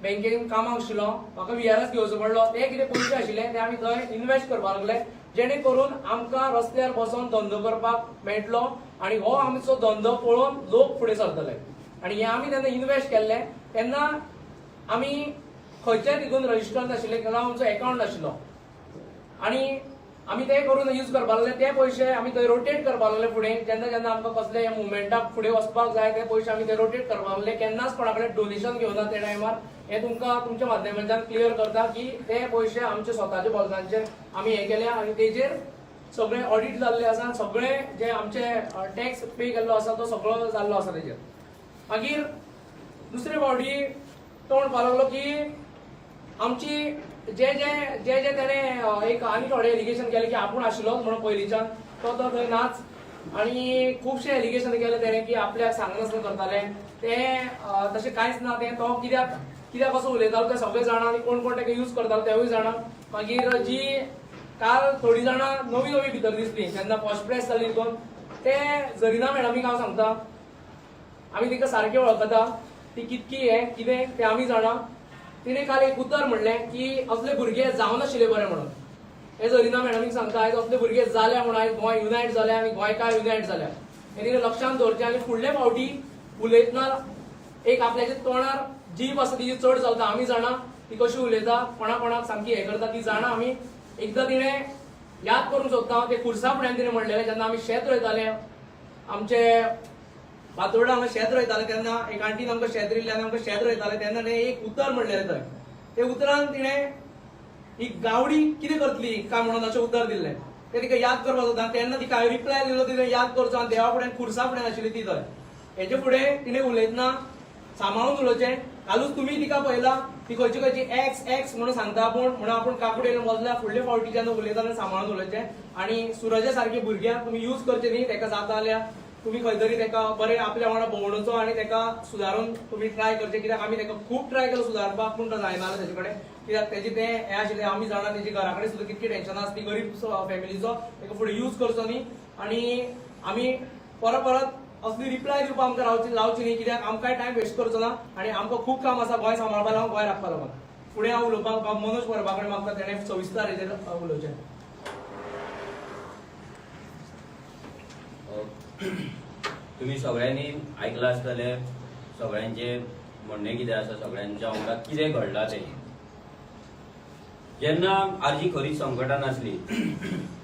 बँकेन कामाक आशिल्लो, म्हाका VRS घेवचो पडलो. ते कितें पयशे आशिल्ले ते आमी थंय इन्वेस्ट करपाक लागले, जेणे करून आमकां रस्त्यार बसून धंदो करपाक मेळटलो आनी हो आमचो धंदो पळोवन लोक फुडें सरतले. आनी हे आमी तेन्ना इन्वेस्ट केल्ले तेन्ना आमी खंयच्याय तितून रजिस्टर नाशिल्ले, किंवा आमचो अकाउंट नाशिल्लो. आनी आमी ते करून यूज करपाक लागले. ते पयशे आमी थंय रोटेट करपाक लागले फुडें. जेन्ना जेन्ना आमकां कसले मुवमेंटाक फुडें वचपाक जाय ते पयशे आमी ते रोटेट करपाक लागले. केन्नाच कोणा कडेन डोनेशन घेवना ते टायमार. हे तुमकां तुमच्या माध्यमांतल्यान क्लियर करता की ते पयशे आमचे स्वताचे बोल्सांचेर आमी हे केले आनी तेजेर सगळे ऑडिट जाल्ले आसा. सगळे जे आमचे टॅक्स पे केल्लो आसा तो सगळो जाल्लो आसा तेजेर. मागीर दुसरे फावटी तो म्हणपाक लागलो की आमची जे तेणे एक आनी थोडे एलिगेशन केले की आपूण आशिल्लो म्हणून पयलींच्यान तो थंय नाच. आनी खुबशे एलिगेशन केले तेणे की आपल्याक सांगनासतना करताले. ते तशें कांयच ना. ते तो कित्याक असो उलयतालो ते सगळे जाणा आनी कोण कोण ताका यूज करतालो तेवूय जाणा. मागीर जी काल थोडी जाणां नवी नवी भितर दिसली जेन्ना फर्स्ट प्रेस जाली तितून, ते जरिना मॅडमीक हांव सांगता, आमी तिका सारकें वळखता, ती कितकी हे कितें तें आमी जाणा. तिणे काल एक उतर म्हणलें की असले भुरगे जावनाशिल्ले बरे म्हणून. हे जरिना मॅडमीक सांगता, आयज असले भुरगे जाले म्हणून आयज गोंय युनायट जाल्या आनी गोंयकार युनायट जाल्या. हे तिणें लक्षांत दवरचें. आनी फुडले फावटी उलयतना एक आपल्याच्या तोंडार जीभ आसा तिची चड चलता. आमी जाणा ती कशी उलयता, कोणाक सामकी हे करता ती जाणा आमी. एकदां तिणें याद करूंक सोदता, ते खुर्सा फुड्यान तिणें म्हणलेलें जेन्ना आमी शेत रोयताले, आमचे फातोर्डा हांगा शेत रोयताले तेन्ना एक आंटीन आमकां शेत दिल्लें आनी आमकां शेत रोयताले तेन्ना तिणें एक उतर म्हणलेलें थंय. ते उतरान तिणें ही गावडी कितें करतली काय म्हणून अशें उतर दिल्लें. ते तिका याद करपाक सोदता. तेन्ना तिका हांवें रिप्लाय दिलो, तिणें याद करचो आनी देवा फुड्यान खुर्सा फुड्यान आशिल्ली ती थंय. हेजे फुडें तिणें उलयतना सांबाळून उलोवचें. कालूच तुमी तिका पळयला ती खंयची एक्स म्हणून सांगता, म्हणून आपूण काकुडेन बसल्या. फुडले फावटी जेन्ना उलयता तेन्ना सांबाळून उलोवचें. आनी सुरजा सारके भुरग्यांक तुमी यूज करचे न्ही. ताका जाता जाल्यार तुमी खंय तरी ताका बरें आपल्या वांगडा भोंवडोवचो आनी ताका सुदारून तुमी ट्राय करचें. कित्याक आमी ताका खूब ट्राय केलो सुदारपाक, पूण तो जायना जालो तेजे कडेन. कित्याक तेजें तें हें आशिल्लें आमी जाणा तेजी घरा कडेन सुद्दां कितकी टेन्शनां आसता. ती गरीब फॅमिलीचो ताका फुडें यूज करचो न्ही. आनी आमी परत असली रिप्लाय दिवपाक आमकां लावची न्ही. कित्याक आमकांय टायम वेस्ट करचो ना आनी आमकां खूब काम आसा गोंय सांबाळपाक लागून, गोंय राखपाक लागून. फुडें हांव उलोवपाक मनोज परबा कडेन मागता, तेणें सविस्तर हेजेर उलोवचें. तुम्ही सगळ्यांनी ऐकलं आसतलें सगळ्यांचे म्हणणें कितें आसा, सगळ्यांच्या वांगडा कितें घडलां तें. जेन्ना आजी खरीच संकटान आसली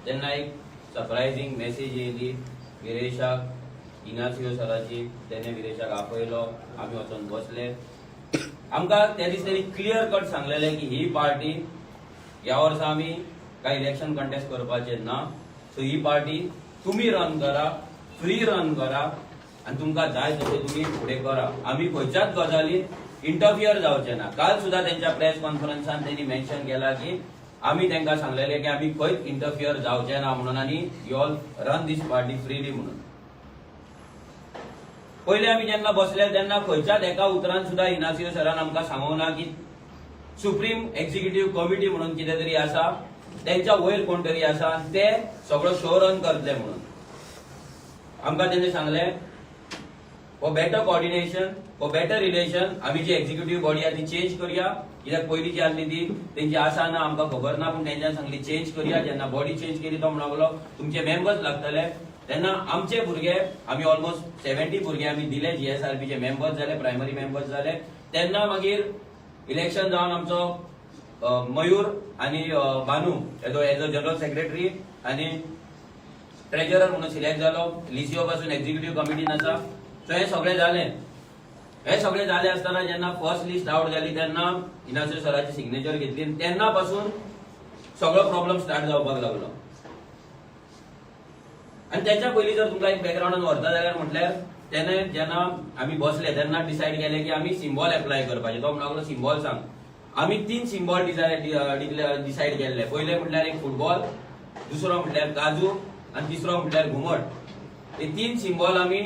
तेन्ना एक सरप्रायझींग मेसेज येयली विरेशाक, इनासियो सराची. तेणे विरेशाक आपयलो, आमी वचून बसले. आमकां त्या दीस तेणी क्लियर कट सांगलेलें की ही पार्टी ह्या वर्सा आमी काय इलेक्शन कंटेस्ट करपाचे ना. सो ही पार्टी तुमी रन करा, फ्री रन करा आनी तुमकां जाय तशें तुमी फुडें करा. आमी खंयच्याच गजालीन इंटरफियर जावचे ना. काल सुद्दां तेंच्या प्रेस कॉन्फरन्सान तेणी मेन्शन केला की आमी तांकां सांगलेलें की आमी खंयच इंटरफियर जावचे ना म्हणून, आनी you all run this party freely म्हणून. पयले आमी जेन्ना बसले तेन्ना खंयच्याच एका उतरान सुद्दां इनासियो सरान आमकां सांगूंक ना की सुप्रीम एक्झिक्युटीव कमिटी म्हणून कितें तरी आसा, तेंच्या वयर कोण तरी आसा, ते सगळो शो रन करतले म्हणून. आमकां तेणें सांगलें for better coordination, for better relation आमी जी एक्झिक्युटीव बॉडी आहा ती चेंज करया. कित्याक पयलीं जी आसली ती तेंची आसा ना आमकां खबर ना, पूण तेंच्यान सांगली चेंज करया. जेन्ना बॉडी चेंज केली तो म्हणून लागलो तुमचे मेंबर्स लागतले. तेन्ना आमचे भुरगे आमी ऑलमोस्ट 70 भुरगे आमी दिले GSRPचे मेंबर्स जाले, प्रायमरी मेंबर्स जाले. तेन्ना मागीर इलेक्शन जावन आमचो मयूर आनी बानू एज अ जनरल सेक्रेटरी आनी ट्रेजरर म्हणून सिलेक्ट जालो. लिसिओ पासून एक्झिक्युटीव कमिटीन आसा. सो हे सगळे जाले. हे सगळे जाले आसतना जेन्ना फर्स्ट लिस्ट आउट जाली तेन्ना इनासियो सराची सिग्नेचर घेतली. तेन्ना पासून सगळो प्रॉब्लेम स्टार्ट जावपाक लागलो. आनी तेच्या पयलीं जर तुमकां एक बॅकग्रावंडान व्हरता जाल्यार म्हटल्यार तेन्ना जेन्ना आमी बसले तेन्ना डिसायड केले की आमी सिम्बॉल एप्लाय करपाचे. तो म्हणून सिम्बॉल सांग. आमी 3 सिम्बॉल डिसायड केल्ले. पयले म्हटल्यार एक फुटबॉल, दुसरो म्हटल्यार काजू आणि तिसरो म्हटल्यार घुमट. हे 3 सिम्बॉल आमी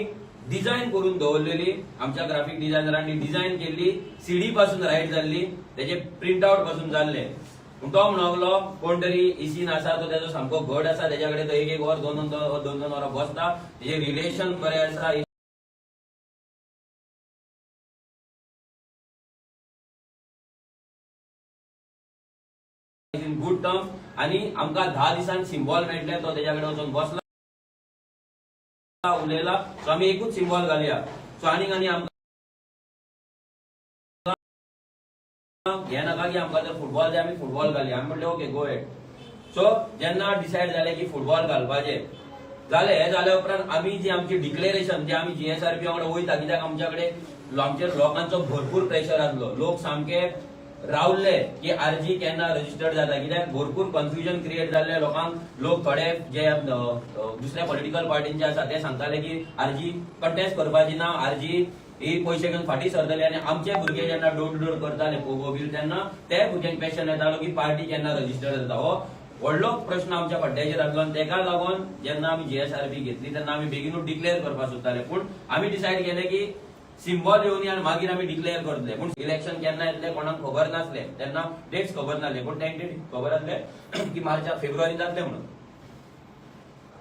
डिझायन करून दवरलेली. आमच्या ग्राफिक डिझायनरांनी डिझायन केल्ली. सीडी पासून रायट जाल्ली, तेजे प्रिंट आउट पासून जाल्ले. तो म्हणलो कोण तरी इसीन आसा तो तेजो सामको घट आसा, तेच्या कडेन तो एक वर दोन वरां बसता, तेजे रिलेशन बरें आसा, इन गुड टर्म. आणि आमकां 10 दिसान सिम्बॉल मेळटले. तो तेच्या कडेन वचून बसला, उलयला. सो आमी एकूच सिम्बॉल घालया. सो आनी आमकां हे नाका की आमकां जर फुटबॉल जाय आमी फुटबॉल घालया. आमी म्हणलें ओके गो हेड. सो जेन्ना डिसायड जालें की फुटबॉल घालपाचें जालें, हे जाल्या उपरांत आमी जी आमची डिक्लेरेशन जे आमी GSRP वांगडा वयता, कित्याक आमच्या कडेन आमचेर लोकांचो भरपूर प्रेशर आसलो. लोक सामके रावल्ले की आरजी केन्ना रजिस्टर्ड जाता, कित्याक भरपूर कन्फ्युजन क्रिएट जाल्ले लोकांक. लोक थोडे जे दुसऱ्या पॉलिटिकल पार्टींचे आसा ते सांगताले की आरजी कंटेस्ट करपाची ना, आरजी ही पयशे घेवन फाटी सरतले. आनी आमचे भुरगे जेन्ना डोर टू डोर करताले पोगो बील, तेन्ना त्या भुरग्यांक क्वेश्चन येतालो की पार्टी केन्ना रजिस्टर्ड जाता. हो व्हडलो प्रश्न आमच्या फाटल्याचेर आसलो. आनी तेका लागून जेन्ना आमी GSRP घेतली तेन्ना आमी बेगीनूच डिक्लेअर करपाक सोदताले. पूण आमी डिसायड केले की सिम्बॉल येवन आनी मागीर आमी डिक्लेअर करतले. पूण इलेक्शन केन्ना येतले कोणाक खबर नासले, तेन्ना डेट्स खबर नासले. पूण तेंचे खबर आसले की मार्चाक फेब्रुवारी जातले म्हणून.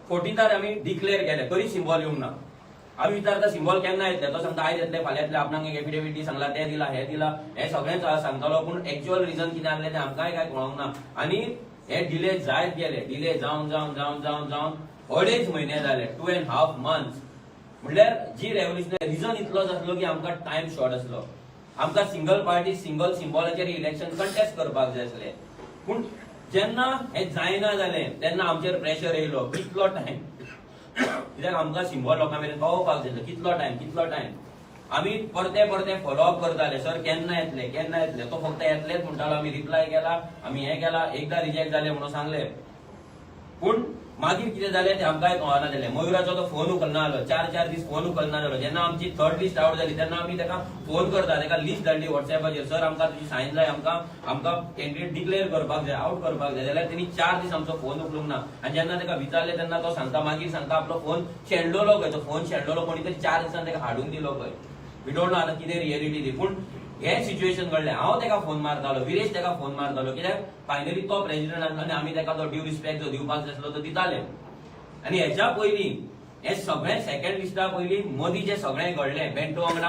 14थार आमी डिक्लेअर केले, तरी सिम्बॉल येवंक ना. आमी विचारता सिम्बॉल केन्ना येतले, तो सांगता आयज येतले, फाल्यां येतले. आपणाक एक एफिडेविट दी सांगला, ते दिला, हे दिला, हे सगळेंच सांगतालो. पूण एक्च्युअल रिजन कितें आसलें ते आमकांय काय कळोंक ना. आनी हे डिले जायत गेले. डिले जावन जावन जावन जावन जावन 2.5 म्हयने जाले, 2.5 months. म्हणल्यार जी रेव्होल्युशनरी रिजन इतलोच आसलो की आमकां टायम शॉर्ट आसलो. आमकां सिंगल पार्टी सिंगल सिम्बॉलाचेर इलेक्शन कंटेस्ट करपाक जाय आसले. पूण जेन्ना हे जायना जालें तेन्ना आमचेर प्रेशर येयलो. कितलो टायम, कित्याक आमकां सिम्बॉल लोकां मेरेन पावोवपाक जाय. कितलो टायम. आमी परते फॉलोअप करताले, सर केन्ना येतले. तो फक्त येतलेच म्हणटालो. आमी रिप्लाय केला, आमी हे केला. एकदा रिजेक्ट जाले म्हणून सांगले. पूण मागीर कितें जालें ते आमकांय कळना जालें. मयुराचो तो फोन उखलना जालो. 4 दीस फोन उखलना जालो. जेन्ना आमची 3rd लिस्ट आउट जाली तेन्ना आमी तेका फोन करता, तेका लिस्ट धाडली WhatsAppचेर, सर आमकां तुजी सायन जाय, आमकां कॅन्डिडेट डिक्लेअर करपाक जाय, आउट करपाक जाय. जाल्यार तेणी 4 दीस आमचो फोन उखलूंक ना. आनी जेन्ना तेका विचारले तेन्ना तो सांगता, मागीर सांगता आपलो फोन शेणलोलो खंय. तो फोन शेणलोलो कोणी तरी 4 दिसान तेका हाडून दिलो खंय. वी डोंट नो आतां कितें रियलिटी ती. पूण हे सिच्युएशन घडलें. हांव तेका फोन मारतालो, विरेश तेका फोन मारतालो, कित्याक फायनली तो प्रेसिडेंट आसलो आनी आमी तेका तो ड्यू रिस्पेक्ट जो दिवपाक जाय आसलो तो दिताले. आनी हेच्या पयलीं हे सगळें सेकंड लिस्टा पयलीं मदीं जे सगळें घडलें बेंटो वांगडा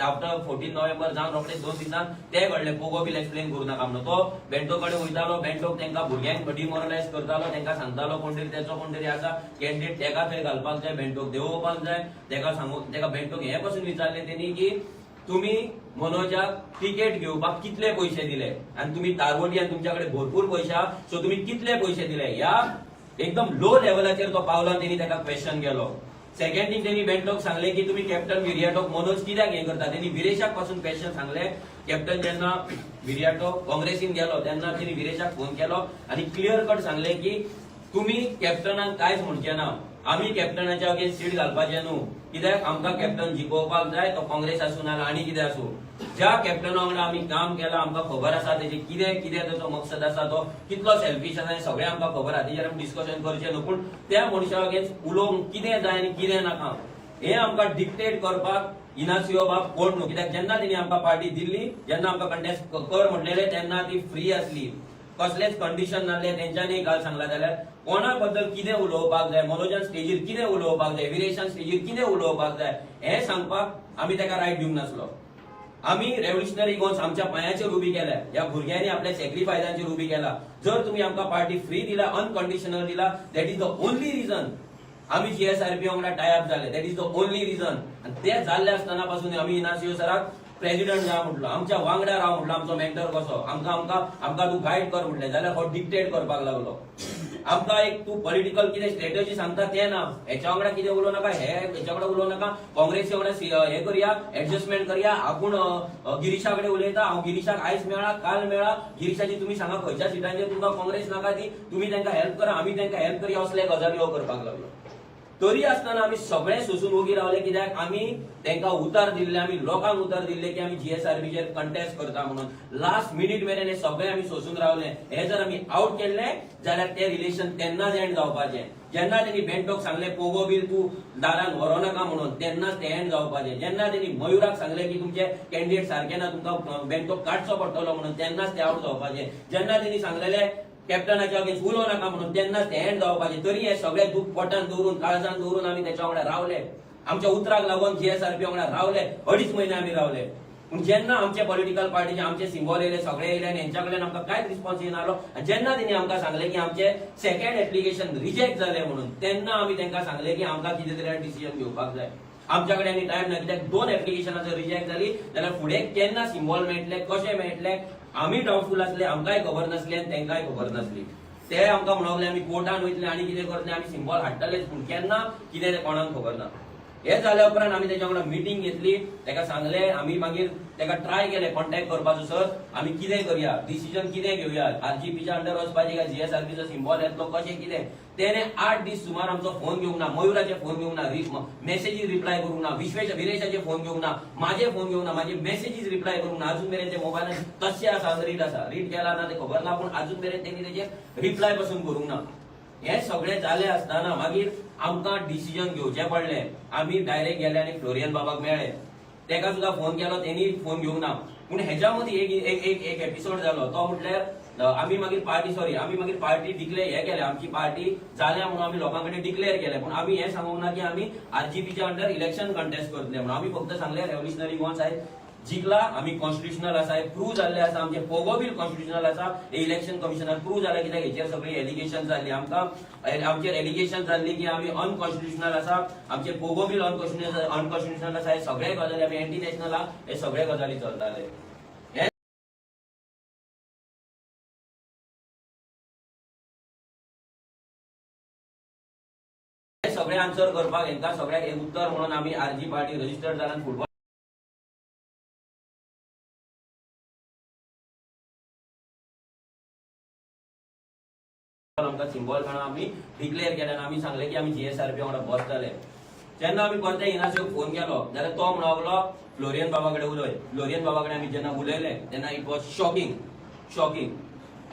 आफ्टर 14 नोव्हेंबर जावन रोखडे 2 दिसान ते घडलें. पोगो बील एक्सप्लेन करूं नाका म्हणून तो बेंटो कडेन वयतालो. बेंटोक तेंकां भुरग्यांक डिमोरलायज करतालो. तेंकां सांगतालो कोण तरी तेचो कोण तरी आसा कॅन्डिडेट, तेका थंय घालपाक जाय, बेंटोक देंवोवपाक जाय. तेका सांगून तेका बेंटोक हे पासून विचारलें तेणी की तुम्ही मनोजाक तिकेट घेवपाक कितले पयशे दिले, आनी तुम्ही तारवडी आनी तुमच्या कडेन भरपूर पयशे आहा, सो तुम्ही कितले पयशे दिले. ह्या एकदम लो लेवलाचेर तो पावला. तेणी तेका क्वेश्चन केलो. सेकंड थिंग तेणी बेंटोक सांगले की तुम्ही कॅप्टन विरियाटोक मनोज कित्याक हे करता. तेणी विरेशाक पासून क्वेश्चन सांगले. कॅप्टन जेन्ना विरियाटोक काँग्रेसीन गेलो तेन्ना तेणी विरेशाक फोन केलो आनी क्लियर कट सांगले की तुम्ही कॅप्टनाक कांयच म्हणचे ना. आमी कॅप्टनाच्या अगेन्स्ट सीट घालपाचें न्हू, कित्याक आमकां कॅप्टन जिखोवपाक जाय. तो काँग्रेस आसूं नाल्यार आनी कितें आसूं. ज्या कॅप्टना वांगडा आमी काम केलां आमकां खबर आसा तेजे कितें ताचो मकसद आसा, तो कितलो सेल्फीश आसा हें सगळें आमकां खबर आहा. तेजेर आमी डिस्कशन करचें न्हू. पूण त्या मनशा अगेन्स्ट उलोवंक कितें जाय आनी कितें नाका हें आमकां डिक्टेट करपाक इनासियो बाब कोण न्हू. कित्याक जेन्ना तेणी आमकां पार्टी दिल्ली, जेन्ना आमकां कंटेस्ट कर म्हटलेलें तेन्ना ती फ्री आसली. कसलेच कंडिशन नासले. तेंच्यांनी काल सांगला जाल्यार कोणा बद्दल कितें उलोवपाक जाय, मनोजान स्टेजीर कितें उलोवपाक जाय, विरेशान स्टेजीर कितें उलोवपाक जाय हें सांगपाक आमी तेका रायट दिवंक नासलो. आमी रेव्होल्युशनरी गोन्स आमच्या पांयाचेर उबी केल्या. ह्या भुरग्यांनी आपल्या सॅक्रिफायसांचेर उबी केला. जर तुमी आमकां पार्टी फ्री दिला, अनकंडिशनल दिला, that is the only reason आमी GSRP वांगडा टायअप जाले. That is the only reason. आनी ते जाल्ले आसतना पासून आमी इनासियो सराक प्रेसिडेंट जा म्हटलो, आमच्या वांगडा राव म्हटलो, आमचो मेंटर कसो, आमकां तूं गायड कर म्हटलें जाल्यार हो डिक्टेट करपाक लागलो. आमकां एक तूं पॉलिटिकल कितें स्ट्रॅटजी सांगता तें ना. हेच्या वांगडा कितें उलोव नाका, हेच्या वांगडा उलोव नाका, काँग्रेसी वांगडा हे करया, एडजस्टमेंट करया. आपूण गिरीशा कडेन उलयता, हांव गिरीशाक आयज मेळ्ळा, काल मेळ्ळा. गिरीशाची तुमी सांगा खंयच्या सिटांचेर तुमकां काँग्रेस नाका ती, तुमी तांकां हेल्प करा, आमी तांकां हेल्प करया. असले गजाली हो करपाक लागलो. तरी आसतना आमी सगळे सोसून उगी रावले, कित्याक आमी तांकां उतर दिल्ले, आमी लोकांक उतर दिल्ले की आमी GSRBचेर कंटेस्ट करता म्हणून. लास्ट मिनिट मेरेन हे सगळे आमी सोसून रावले. हे जर आमी आउट केल्ले जाल्यार ते रिलेशन तेन्नाच एंड जावपाचें. जेन्ना तेणी बेंटोक सांगले पोगो बील तू दारान व्हरो नाका म्हणून, तेन्नाच ते एंड जावपाचें. जेन्ना तेणी मयुराक सांगले की तुमचे कॅन्डिडेट सारके ना, तुमकां बेंटोक काडचो पडटलो म्हणून, तेन्नाच ते आउट जावपाचें. जेन्ना तेणी सांगलेले कॅप्टनाच्या अगेन्स्ट उलोव नाका म्हणून, तेन्नाच ते एंड जावपाचें. तरी हे सगळे दूख पोटान दवरून काळजान दवरून आमी तेच्या वांगडा रावले. आमच्या उतराक लागून GSRB वांगडा रावले. 2.5 म्हयने आमी रावले. पूण जेन्ना आमचे पॉलिटिकल पार्टीचे आमचे सिंबॉल येयले, सगळे येयले आनी हेंच्या कडल्यान आमकां कांयच रिस्पॉन्स येनालो. जेन्ना तेणी आमकां सांगले की आमचे सेकंड एप्लिकेशन रिजेक्ट जाले म्हणून, तेन्ना आमी तांकां सांगले की आमकां कितें तरी डिसिजन घेवपाक जाय. आमच्या कडेन आनी टायम ना, कित्याक 2 एप्लिकेशनां जर रिजेक्ट जाली जाल्यार फुडें केन्ना सिंबॉल मेळटले, कशें मेळटले, आमी डावटफूल आसले, आमकांय खबर नासली आनी तांकांय खबर नासली. ते आमकां म्हणवले आमी कोर्टान वयतले आनी कितें करतले, आमी सिंबॉल हाडटलेच, पूण केन्ना कितें तें कोणाक खबर ना. हे जाल्या उपरांत आमी तेच्या वांगडा मिटींग घेतली. ताका सांगले, आमी मागीर ताका ट्राय केले कॉन्टॅक्ट करपाचो, सर आमी कितें करया, डिसिजन कितें घेवया, RGPच्या अंडर वचपाचें काय GSRBचो सिंबॉल येतलो, कशें कितें. तेणे 8 दीस सुमार आमचो फोन घेवंक ना, मयुराचे फोन घेवंक ना, मेसेजीस रिप्लाय करूंक ना, विरेशाचे फोन घेवंक ना, माझे फोन घेवंक ना, माझे मेसेजीस रिप्लाय करूंक ना. अजून मेरेन ते मोबायलान तशें आसा, रीड आसा, रीड केला ना ते खबर ना, पूण अजून मेरेन तेणी तेजेर रिप्लाय पासून करूंक ना. हे सगळे जाले आसतना मागीर आमकां डिसिजन घेवचें पडलें. आमी डायरेक्ट गेले आनी फ्लोरियन बाबाक मेळ्ळे. तेका सुद्दां फोन केलो, तेणी फोन घेवंक ना. पूण हेच्या मदीं एक एपिसोड जालो, तो म्हटल्यार आमी मागीर पार्टी डिक्लेअर हे केले, आमची पार्टी जाल्या म्हणून आमी लोकां कडेन डिक्लेअर केलें. पूण आमी हें सांगूंक ना की आमी RGPच्या अंडर इलेक्शन कंटेस्ट करतले म्हणून. आमी फक्त सांगले रेव्होल्युशनरी गोवन आय जिंकला, आमी कॉन्स्टिट्युशनल आसा, प्रूव्ह जाल्ले आसा, आमचे पोगो बील कॉन्स्टिट्युशनल आसा, इलेक्शन कमिशनार प्रूव्ह जालें, कित्याक हेचेर सगळी एलिगेशन जाल्ली. आमचेर एलिगेशन जाल्ली की आमी अनकॉन्स्टिट्युशनल आसा, आमचे पोगो बील अनकॉन्स्टिट्युशनल आसा. हे सगळे गजाली आमी एंटी नॅशनल आहा, हे सगळे गजाली चलताले. हे सगळे आन्सर करपाक हेंकां सगळ्याक एक उत्तर म्हणून आमी RG पार्टी रजिस्टर्ड जाल्यान फुटबॉल आमकां सिंबॉल म्हणून आमी डिक्लेअर केलें. आमी सांगले की आमी GSRB वांगडा बसतले. जेन्ना आमी परते इनासियोक फोन केलो जाल्यार तो म्हणलो फ्लोरियन बाबा कडेन उलय. फ्लोरियन बाबा कडेन आमी जेन्ना उलयले तेन्ना इट वॉज शॉकिंग.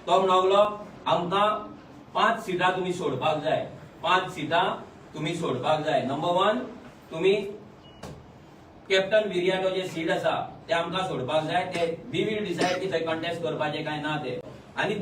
तो म्हणलो आमकां 5 सिटां तुमी सोडपाक जाय, 5 सिटां तुमी सोडपाक जाय. नंबर 1 तुमी कॅप्टन विरियाटो जे सीट आसा ते आमकां सोडपाक जाय. ते वी वील डिसायड की थंय कंटेस्ट करपाचें काय ना ते. आणि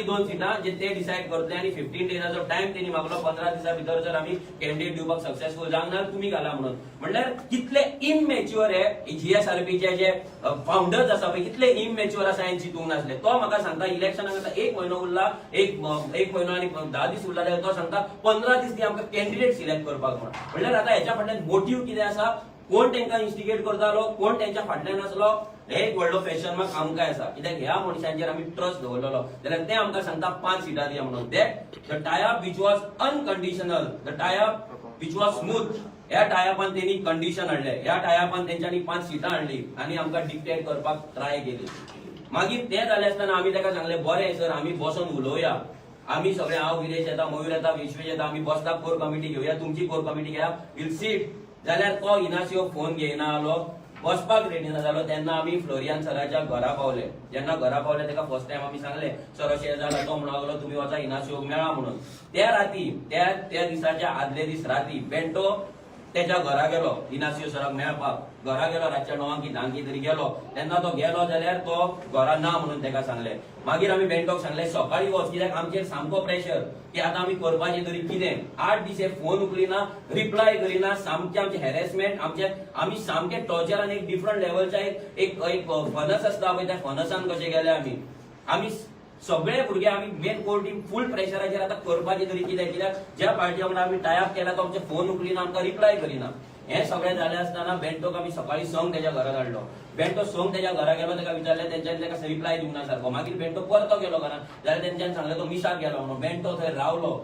दोन सिटां जे ते डिसायड करतले आनी 15 डेजाचो टाइम तेणी मागलो. 15 दिसा भितर जर आमी कॅन्डिडेट दिवपाक सक्सेसफुल जावंक ना तुमी घाला म्हणून. म्हणल्यार कितले इमॅच्युअर हे GSRBचे जे फाउंडर्स आसा पळय कितले इमॅच्युअर आसा हें चिंतूंक नासले. तो म्हाका सांगता इलेक्शनाक आतां 1 म्हयनो उरला, एक म्हयनो आनी 10 दीस उरला जाल्यार तो सांगता 15 दीस दी आमकां कॅन्डिडेट सिलेक्ट करपाक म्हणून. म्हणल्यार आतां हेच्या फाटल्यान मोटीव कितें आसा, कोण तांकां इन्स्टिगेट करतालो, कोण त्यांच्या फाटल्यान आसलो, हे एक व्हडलो क्वेश्चन मार्क आमकां आसा. कित्याक ह्या मनशांचेर आमी ट्रस्ट दवरलेलो जाल्यार ते आमकां सांगता 5 सिटां दिया म्हणून. The tie up which was unconditional, the tie up which was smooth, ह्या टायअपान तेणी कंडिशन हाडले. ह्या टायअपान तेंच्यांनी 5 सिटां हाडली आनी आमकां डिक्टेट करपाक ट्राय केली. मागीर ते जाले आसतना आमी ताका सांगले बरें सर आमी बसून उलोवया. आमी सगळे हांव विरेश येता, मयूर येता, विश्वेश येता, आमी बसता कोर कमिटी घेवया, तुमची कोर कमिटी घेया, विल सीट. जाल्यार तो इनासियो फोन घेयना आलो, बसपाक रेडी ना जालो. तेन्ना आमी फ्लोरियन सराच्या घरा पावले. जेन्ना घरा पावले तेका फर्स्ट टाइम आमी सांगले सर अशें जालां. तो म्हणूंक लागलो तुमी वचा इनासियोक मेळा म्हणून. त्या राती त्या दिसाच्या आदले दीस राती बेंटो तेच्या घरा गेलो इनासियो सराक मेळपाक. घरा गेलो रातच्या 9 की 10 तरी गेलो. तेन्ना तो गेलो जाल्यार तो घरा ना म्हणून तेका सांगले. मागीर आमी बेंटोक सांगले सकाळी वच, कित्याक आमचेर सामको प्रेशर की आतां आमी करपाचें तरी कितें. 8 दीस हे फोन उखलिना, रिप्लाय करिना, सामकें आमचें हॅरेसमेंट, आमी सामकें टॉर्चरान एक डिफरंट लेवलच्या एक फनस आसता पळय त्या फनसान कशें गेले आमी सगळे भुरगे आमी मेन कोर टीम फूल प्रेशराचेर आतां करपाचें तरी कितें. कित्याक ज्या पार्टी वांगडा आमी टायअप केला तो आमचे फोन उखलिना, आमकां रिप्लाय करिना. हे सगळें जालें आसतना बेंटोक आमी सकाळी संक तेच्या घरा धाडलो. बेंटो संक तेच्या घरा गेलो, तेका विचारलें तेंच्यांनी तेका रिप्लाय दिवंक ना सारको. मागीर बेंटो परतो गेलो घरान जाल्यार तेंच्यांनी सांगलें तो मिसाक गेलो म्हणून. बेंटो थंय रावलो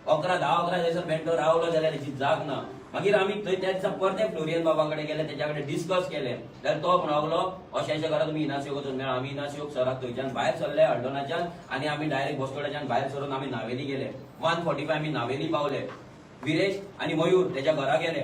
11-10 थंयसर बेंटो रावलो जाल्यार तेची जाग ना. मागीर आमी थंय त्या दिसा परते फ्लोरियन बाबा कडेन गेले, तेच्या कडेन डिस्कस केलें जाल्यार तो म्हणूंक लागलो अशें घरा तुमी इनासियोक वचून मेळा. आमी इनासियोक सराक थंयच्यान भायर सरले हल्डोनाच्यान आनी आमी डायरेक्ट बसतोड्याच्यान भायर सरून आमी नावेली गेले. 1:45 आमी नावेली पावले. विरेश आणि मयूर त्याच्या घरा गेले,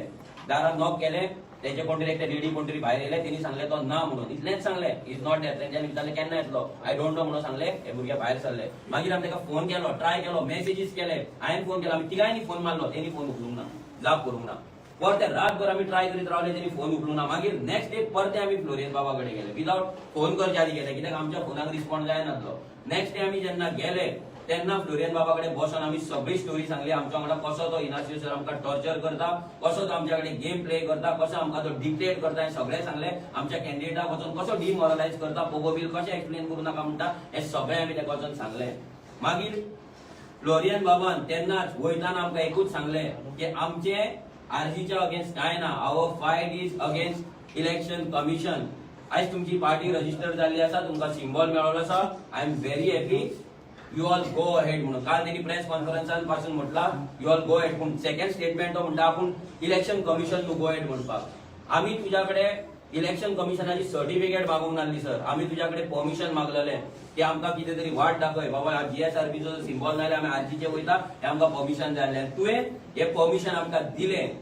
दारात नॉक केले, त्याचे कोणतरी एकटे लेडी कोणतरी भायर येयले, तेणी सांगले तो ना म्हणून, इतलेंच सांगले इज नॉट देट. तेंच्यांनी विचारले केन्ना येतलो, आय डोंट नो म्हणून सांगले, हे भुरगे भायर सरले. मागीर आमी ताका फोन केलो, ट्राय केलो, मेसेजीस केले, हांवें फोन केलो, आमी तिगांयनी फोन मारलो, तेणी फोन उखलूंक ना, जाप करूंक ना. परते रातभर आमी ट्राय करीत रावले, तेणी फोन उखलूंक ना. मागीर नेक्स्ट डे परते आमी फ्लोरियन बाबा कडेन गेले, विदाउट फोन करचे आदी गेले, कित्याक आमच्या फोनाक रिस्पॉन्ड जायनासलो. नेक्स्ट डे आमी जेन्ना गेले तेन्ना फ्लोरियन बाबा कडेन बसून आमी सगळी स्टोरी सांगली, आमच्या वांगडा कसो तो इनासियो सर आमकां टॉर्चर करता, कसो तो आमच्या कडेन गेम प्ले करता, कसो आमकां तो डिक्टेट करता, हें सगळें सांगलें. आमच्या कॅन्डिडेटाक वचून कसो डिमॉरलायज करता, पोगोबील कशें एक्सप्लेन करूं नाका म्हणटा, हें सगळें आमी ताका वचून सांगलें. मागीर फ्लोरियन बाबान तेन्नाच वयताना आमकां एकूच सांगलें की आमचे आरजीच्या अगेन्स्ट काय ना, our fight is against election commission. आयज तुमची पार्टी रजिस्टर जाल्ली आसा, तुमकां सिम्बॉल मेळ्ळो आसा, I am very happy, you all go ahead म्हणून. काल त्यांनी प्रेस कॉन्फरन्सान पासून म्हटला यू ऑल गो अहेड, पूण सेकंड स्टेटमेंट तो म्हणटा आपूण election commission to go ahead म्हणपाक. आमी तुझ्याकडे इलेक्शन कमिशनाची सर्टिफिकेट मागूंक नासली सर, आमी तुझ्याकडे परमिशन मागलेले की आमकां कितें तरी वाट दाखय बाबा, जीएसआरबीचो सिम्बॉल नाल्यार आमी आरजीचे वयता, हे आमकां परमिशन जाय आसलें. तुवें हे परमिशन आमकां दिलें.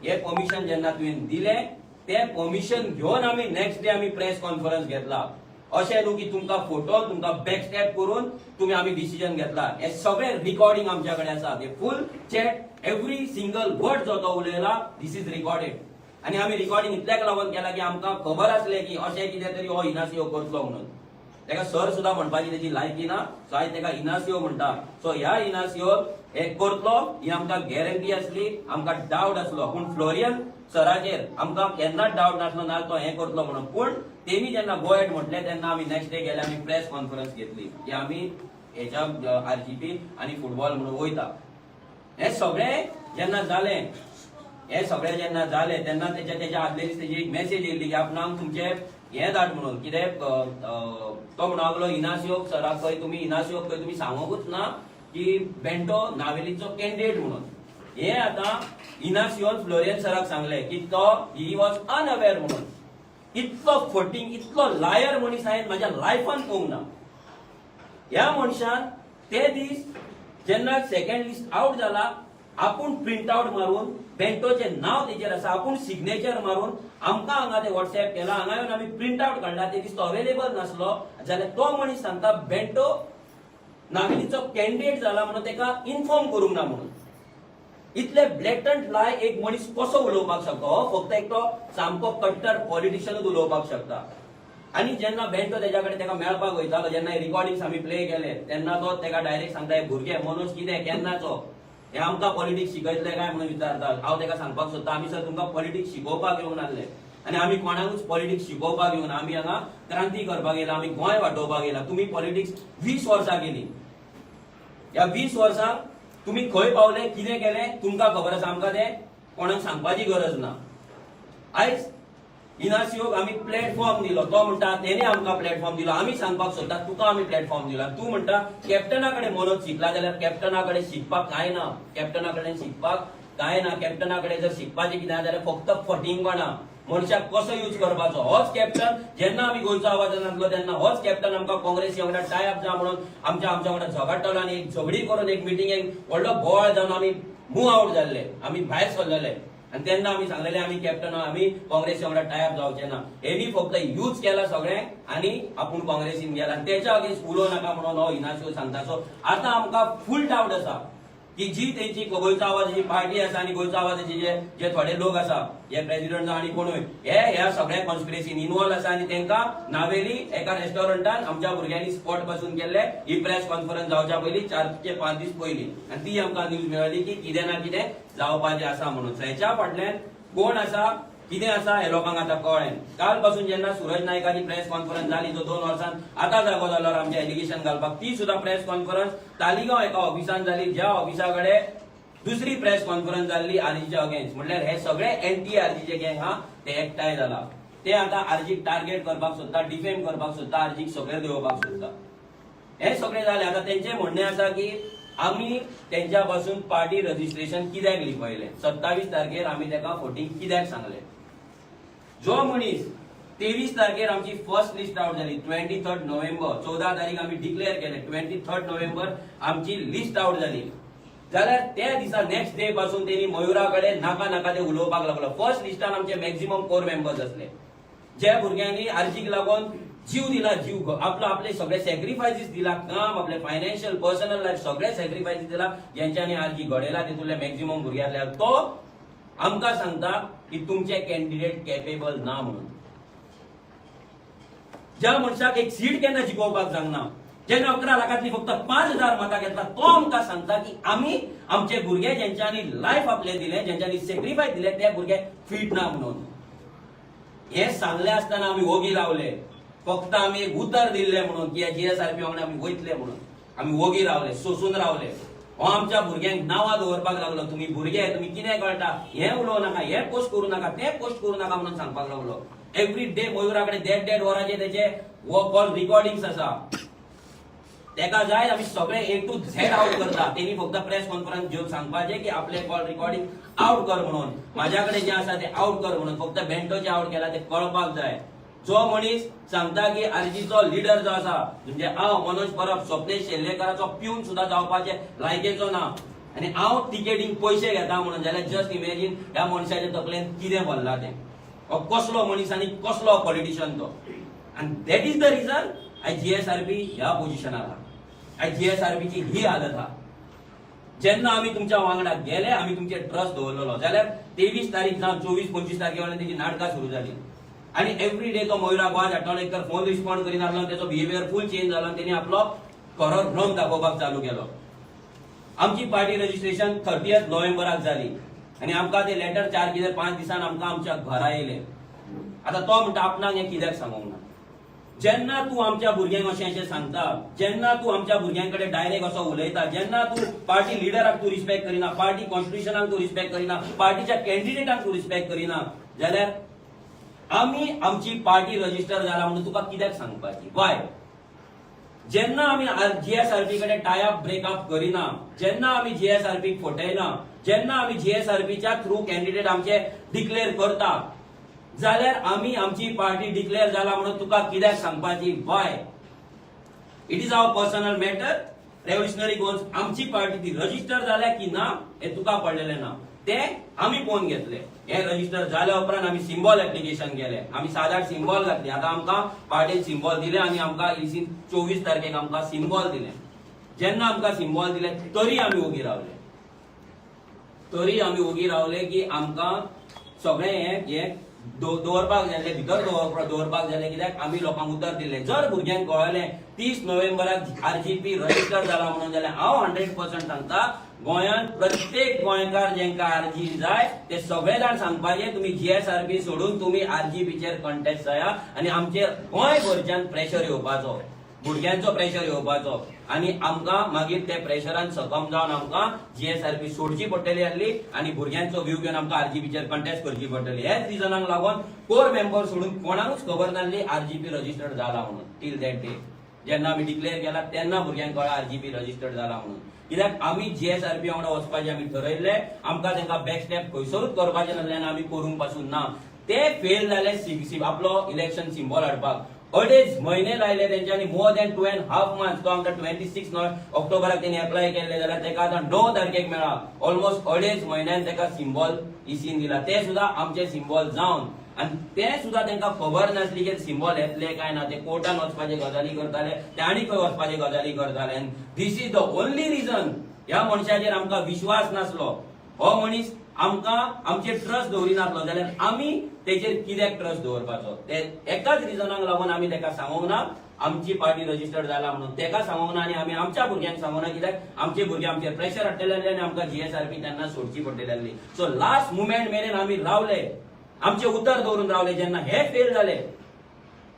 हे परमिशन जेन्ना तुवें दिलें, ते परमिशन घेवन आमी नेक्स्ट डे आमी प्रेस कॉन्फरन्स घेतला. अशें न्हू की तुमकां फोटो तुमकां बॅकस्टॅप करून तुमी आमी डिसिजन घेतला. हे सगळे रिकॉर्डिंग आमच्या कडेन आसा, हे फुल चॅट, एवरी सिंगल वर्ड जो तो उलयला दिस इज रिकॉर्डेड. आनी आमी रिकॉर्डिंग इतल्याक लागून केला की आमकां खबर आसलें की अशें कितें तरी हो इनासियो करतलो म्हणून. तेका सर सुद्धा म्हणपाची तेजी लायकी ना, सो आयज तेका इनासियो म्हणटा. सो ह्या इनासियो हे करतलो ही आमकां गॅरंटी आसली, आमकां डावट आसलो, पूण फ्लोरियन सराचेर आमकां केन्नाच डावट नासलो ना तो हें करतलो म्हणून. पूण तेणी जेन्ना गो अहेड म्हटलें तेन्ना आमी नेक्स्ट डे गेले, आमी प्रेस कॉन्फरन्स घेतली की आमी हेच्या आरजीपी आनी फुटबॉल म्हणून वयता. हे सगळें जेन्ना जालें, हे सगळें जेन्ना जालें तेन्ना तेच्या आदले दीस तेजी एक मेसेज येयल्ली की आपणाक तुमचे हें धाड म्हणून. कितें तो म्हणूंक लागलो इनासियो सराक खंय तुमी इनासियो खंय तुमी सांगोकूच ना की बेंटो नावेलीचो कॅन्डिडेट म्हणून. हे आतां इनासियोन फ्लोरियन सराक सांगलें की तो ही वॉज अनअवेअर म्हणून. इतलो फटींग, इतलो लायर मनीस हांवें म्हाज्या लायफान पळोवंक ना. ह्या मनशान ते दीस जेन्ना सेकंड लिस्ट आउट जाला, आपूण प्रिंट आउट मारून बेंटोचें नांव तेचेर आसा, आपूण सिग्नेचर मारून आमकां हांगा ते व्हॉट्सएप केला, हांगा येवन आमी प्रिंट आउट काडला. ते दीस तो अवेलेबल नासलो जाल्यार तो मनीस सांगता बेंटो नावेलीचो कॅन्डिडेट जाला म्हणून तेका इन्फॉर्म करूंक ना म्हणून. इतले ब्लॅटंट लाय एक मनीस कसो उलोवपाक शकता? हो फक्त एक तो सामको कट्टर पॉलिटिशियनूच उलोवपाक शकता. आनी जेन्ना बेंटो तेच्या कडेन तेका मेळपाक वयतालो, जेन्ना रिकॉर्डिंग्स आमी प्ले केले तेन्ना तो तेका डायरेक्ट सांगता हे भुरगे मनोज कितें केन्नाचो, हे आमकां पॉलिटिक्स शिकयतले काय म्हणून विचारता. हांव तेका सांगपाक सोदता आमी सर तुमकां पॉलिटिक्स शिकोवपाक येवंक नासले, आनी आमी कोणाकूच पॉलिटिक्स शिकोवपाक येवना. आमी हांगा क्रांती करपाक येयला, आमी गोंय वाटोवपाक येयला. तुमी पॉलिटिक्स 20 वर्सां केली. ह्या 20 वर्सांक तुमी खंय पावले, कितें केलें तुमकां खबर आसा, आमकां तें कोणाक सांगपाची गरज ना. आयज इनासियोक आमी प्लॅटफॉर्म दिलो, तो म्हणटा तेणे आमकां प्लॅटफॉर्म दिलो. आमी सांगपाक सोदता तुका आमी प्लॅटफॉर्म दिला. तूं म्हणटा कॅप्टना कडेन मनोज शिकला जाल्यार कॅप्टना कडेन शिकपाक काय ना. कॅप्टना कडेन शिकपाक काय ना. कॅप्टना कडेन जर शिकपाचें कितें जाल्यार फक्त फटिंगपणां, मनशाक कसो यूज करपाचो. होच कॅप्टन जेन्ना आमी गोंयचो आवाज नासलो तेन्ना होच कॅप्टन आमकां काँग्रेसी वांगडा टाय अप जा म्हणून आमच्या वांगडा झगडटालो, आनी एक झगडी करून एक मिटिंगेक व्हडलो बोवाळ जावन आमी मूव आउट जाल्ले, आमी भायर सरलेले. आनी तेन्ना आमी सांगलेले आमी कॅप्टन आमी काँग्रेसी वांगडा टाय अप जावचे ना. हेणी फक्त यूज केला सगळें आनी आपूण काँग्रेसीन गेला. आनी तेच्या अगेन्स्ट उलोव नाका म्हणून हो इनासियो सांगता. सो आतां आमकां फूल डावट आसा की जी तेंची गोंयचो आवाजाची पार्टी आसा आनी गोंयचो आवाजाचे जे थोडे लोक आसा, हे प्रेसिडेंट आनी कोणूय, हे ह्या सगळ्या कॉन्स्पिरसीन इन्वॉल्व आसा. आनी तेंकां नावेली एका रेस्टॉरंटान आमच्या भुरग्यांनी स्पॉट पासून केल्ले. ही प्रेस कॉन्फरन्स जावच्या पयलीं 4 ते 5 दीस पयलीं, आनी ती आमकां न्यूज मेळ्ळी की कितें ना कितें जावपाचें आसा म्हणून. सो हेच्या फाटल्यान कोण आसा, कितें आसा हे लोकांक आतां कळ्ळें. काल पासून जेन्ना सूरज नायकाची प्रेस कॉन्फरन्स जाली, जो 2 वर्सान आतां जागो जाल्यार आमचे एलिगेशन घालपाक, ती सुद्धा प्रेस कॉन्फरन्स तालिगांव एका ऑफिसान जाली, ज्या ऑफिसा कडेन दुसरी प्रेस कॉन्फरन्स जाल्ली आरजीच्या अगेन्स्ट. म्हटल्यार हे सगळे एंटी आरजीचे गँग हा ते एकठांय जाला. ते आतां आरजीक टार्गेट करपाक सोदता, डिफेम करपाक सोदता, आरजीक सकयल देंवोवपाक सोदता. हे सगळे जाले. आतां तेंचें म्हणणें आसा की आमी तेंच्या पासून पार्टी रजिस्ट्रेशन कित्याक लिपयलें, 27 तारखेर आमी तेका फटींग कित्याक सांगलें. जो मनीस 23 तारखेर आमची फर्स्ट लिस्ट आउट जाली, 23 नोव्हेंबर, 14 तारीख आमी डिक्लेअर केले, 23 नोव्हेंबर आमची लिस्ट आउट जाली. जाल्यार त्या दिसा नेक्स्ट डे पासून त्यांनी मयुरा कडेन नाका ते उलोवपाक लागलो. फर्स्ट लिस्टान आमचे मॅक्झिमम कोर मेंबर्स असले, ज्या भुरग्यांनी आरजीक लागून जीव दिला, जीव आपले सगळे सॅक्रिफायसीस दिला, काम आपले फायनान्शियल पर्सनल लाईफ सगळे सॅक्रिफायसीस दिला, ज्यांच्यानी आरजी घडयला तितूंतले मॅक्झिमम भुरग्यांतले तो आमकां सांगता की तुमचे कॅन्डिडेट कॅपेबल ना म्हणून. ज्या मनशाक एक सीट केन्ना जिखोवपाक जावना, जेन्ना 11 लाखांतली फक्त 5,000 मतां घेतला, तो आमकां सांगता की आमी आमचे भुरगे ज्यांच्यानी लायफ आपले दिले, ज्यांच्यानी सॅक्रिफायस दिले, ते भुरगे फिट ना म्हणून. हे सांगले आसतना आमी ओगी रावले, फक्त आमी एक उतर दिल्ले म्हणून की GSRP वांगडा आमी वयतले म्हणून आमी ओगी रावले, सोसून रावले. हो आमच्या भुरग्यांक नांवां दवरपाक लागलो, तुमी भुरगे तुमी कितें कळटा, हें उलोव नाका, हें पोस्ट करूं नाका, तें पोस्ट करूं नाका म्हणून सांगपाक लागलो. एवरी डे मयुरा कडेन देड वरांचे तेचे कॉल रिकॉर्डिंग्स आसा. तेका जाय आमी सगळे A to Z आउट करता. तेणी फक्त प्रेस कॉन्फरन्स घेवन सांगपाचे की आपले कॉल रिकॉर्डिंग आउट कर म्हणून, माझ्या कडेन जे आसा ते आउट कर म्हणून. फक्त बेंटोचे आउट केला ते कळपाक जाय. जो मनीस सांगता की आरजीचो लिडर जो आसा, म्हणजे हांव मनोज परब स्वप्नेश शेल्लेकराचो पिऊन सुद्धा जावपाचे लायकेचो ना, आनी हांव टिकेटींक पयशे घेता म्हणून, जाल्यार जस्ट इमॅजीन ह्या मनशाच्या तकलेन कितें भरला तें. हो कसलो मनीस आनी कसलो पॉलिटिशियन तो. आनी दॅट इज द रिजन आयज GSRP ह्या पोझिशनार आहा. आयज GSRPची ही हालत आहा. जेन्ना आमी तुमच्या वांगडा गेले, आमी तुमचे ट्रस्ट दवरलेलो, जाल्यार 23 तारीख जावन 24-25 तारखे तेजी नाटकां सुरू जाली. आणि एवरी डे तो मयुरा गोवा धाडटो, फोन रिस्पॉन्ड करिनासलो, त्याचो बिहेवियर फुल चेंज जालो, तेणी आपलो खरो रंग दाखोवपाक चालू केलो. आमची पार्टी रजिस्ट्रेशन 30 नोव्हेंबराक जाली आणि आमकां ते लेटर 4 कितें 5 दिसान आमकां आमच्या घरा येयले. आतां तो म्हणटा आपणाक हें कित्याक सांगूंक ना. जेन्ना तूं आमच्या भुरग्यांक अशें सांगता, जेन्ना तूं आमच्या भुरग्यांकडे डायरेक्ट असो उलयता, जेन्ना तूं पार्टी लिडराक तूं रिस्पेक्ट करिना, पार्टी कॉन्स्टिट्युशनाक तूं रिस्पेक्ट करिना, पार्टीच्या कॅन्डिडेटाक तूं रिस्पेक्ट करिना, जाल्यार आमी आमची पार्टी रजिस्टर जाला म्हणून तुका कित्याक सांगपाची. वाय? जेन्ना आमी GSRP कडेन टायअप ब्रेकअप करिना, जेन्ना आमी GSRP फटयना, जेन्ना आमी GSRPच्या थ्रू कॅन्डिडेट आमचे डिक्लेअर करता, जाल्यार आमी आमची पार्टी डिक्लेअर जाला म्हणून तुका कित्याक सांगपाची. Why? It is our personal matter. Revolutionary goals आमची पार्टी ती रजिस्टर जाल्या की ना हे तुका पडलेले ना, ते आमी पळोवन घेतले. हे रजिस्टर जाल्या उपरांत आमी सिम्बॉल एप्लिकेशन केले, आमी 7-8 सिम्बॉल घातली. आता आमकां पार्टीन सिम्बॉल दिले आनी आमकां 24 तारखेक आमकां सिम्बॉल दिले. जेन्ना आमकां सिम्बॉल दिले तरी आमी ओगी रावले, की आमकां सगळे हे दवरपाक जाय, भितर दवरपाक जाय, कित्याक आमी लोकांक उतर दिले. जर भुरग्यांक कळलें 30 नोव्हेंबराक RGP रजिस्टर जाला म्हणून, जाल्यार हांव 100% सांगता, गोंयांत प्रत्येक गोंयकार जेंका आरजी जाय ते सगळे जाण सांगपाचे तुमी GSRP सोडून तुमी RGPचेर कंटेस्ट जाया, आनी आमचेर गोंयभरच्यान प्रेशर येवपाचो, भुरग्यांचो प्रेशर येवपाचो, आनी आमकां मागीर ते प्रेशरान सकम जावन आमकां GSRP सोडची पडटली आसली, आनी भुरग्यांचो व्यू घेवन आमकां RGPचेर कंटेस्ट करची पडटली. हेच रिजनाक लागून कोर मेंबर सोडून कोणाकूच खबर नासली RGP रजिस्टर्ड जाला म्हणून. टील दॅट डे जेन्ना आमी डिक्लेअर केला तेन्ना भुरग्यांक कळ्ळा RGP रजिस्टर्ड जाला म्हणून. कित्याक आमी GSRP वांगडा वचपाचें आमी ठरयल्लें, आमकां तांकां बॅकस्टेप खंयसरूच करपाचें नासलें, आमी करूंक पासून ना. ते फेल जाले आपलो इलेक्शन सिम्बॉल हाडपाक. 2.5 म्हयने लायले तेंच्यांनी, मोर दॅन 2.5 months. तो आमकां 26 ऑक्टोबराक तेणी एप्लाय केल्ले, जाल्यार तेका आतां 9 तारखेक मेळ्ळा. ऑलमोस्ट 2.5 म्हयन्यान तेका सिम्बॉल इसीन दिला. ते सुद्दां आमचे सिम्बॉल जावन, आनी ते सुद्दां तांकां खबर नासली की सिम्बॉल येतले काय ना. ते कोर्टान वचपाचे गजाली करताले, ते आनी खंय वचपाचे गजाली करताले. आनी this is the only region ह्या मनशाचेर आमकां विश्वास नासलो. हो मनीस आमकां आमचेर ट्रस्ट दवरिनासलो, जाल्यार आमी तेचेर कित्याक ट्रस्ट दवरपाचो. ते एकाच रिजनाक लागून आमी तेका सांगूंक ना आमची पार्टी रजिस्टर्ड जाला म्हणून. तेका सांगूंक ना आनी आमी आमच्या भुरग्यांक सांगूंक ना, कित्याक आमचे भुरगे आमचेर प्रेशर हाडटले आनी आमकां GSRP तेन्ना सोडची पडटली आसली. सो लास्ट मुमेंट मेरेन आमी रावले, आमचे उतर दवरून रावले. जेन्ना हे फेल जाले,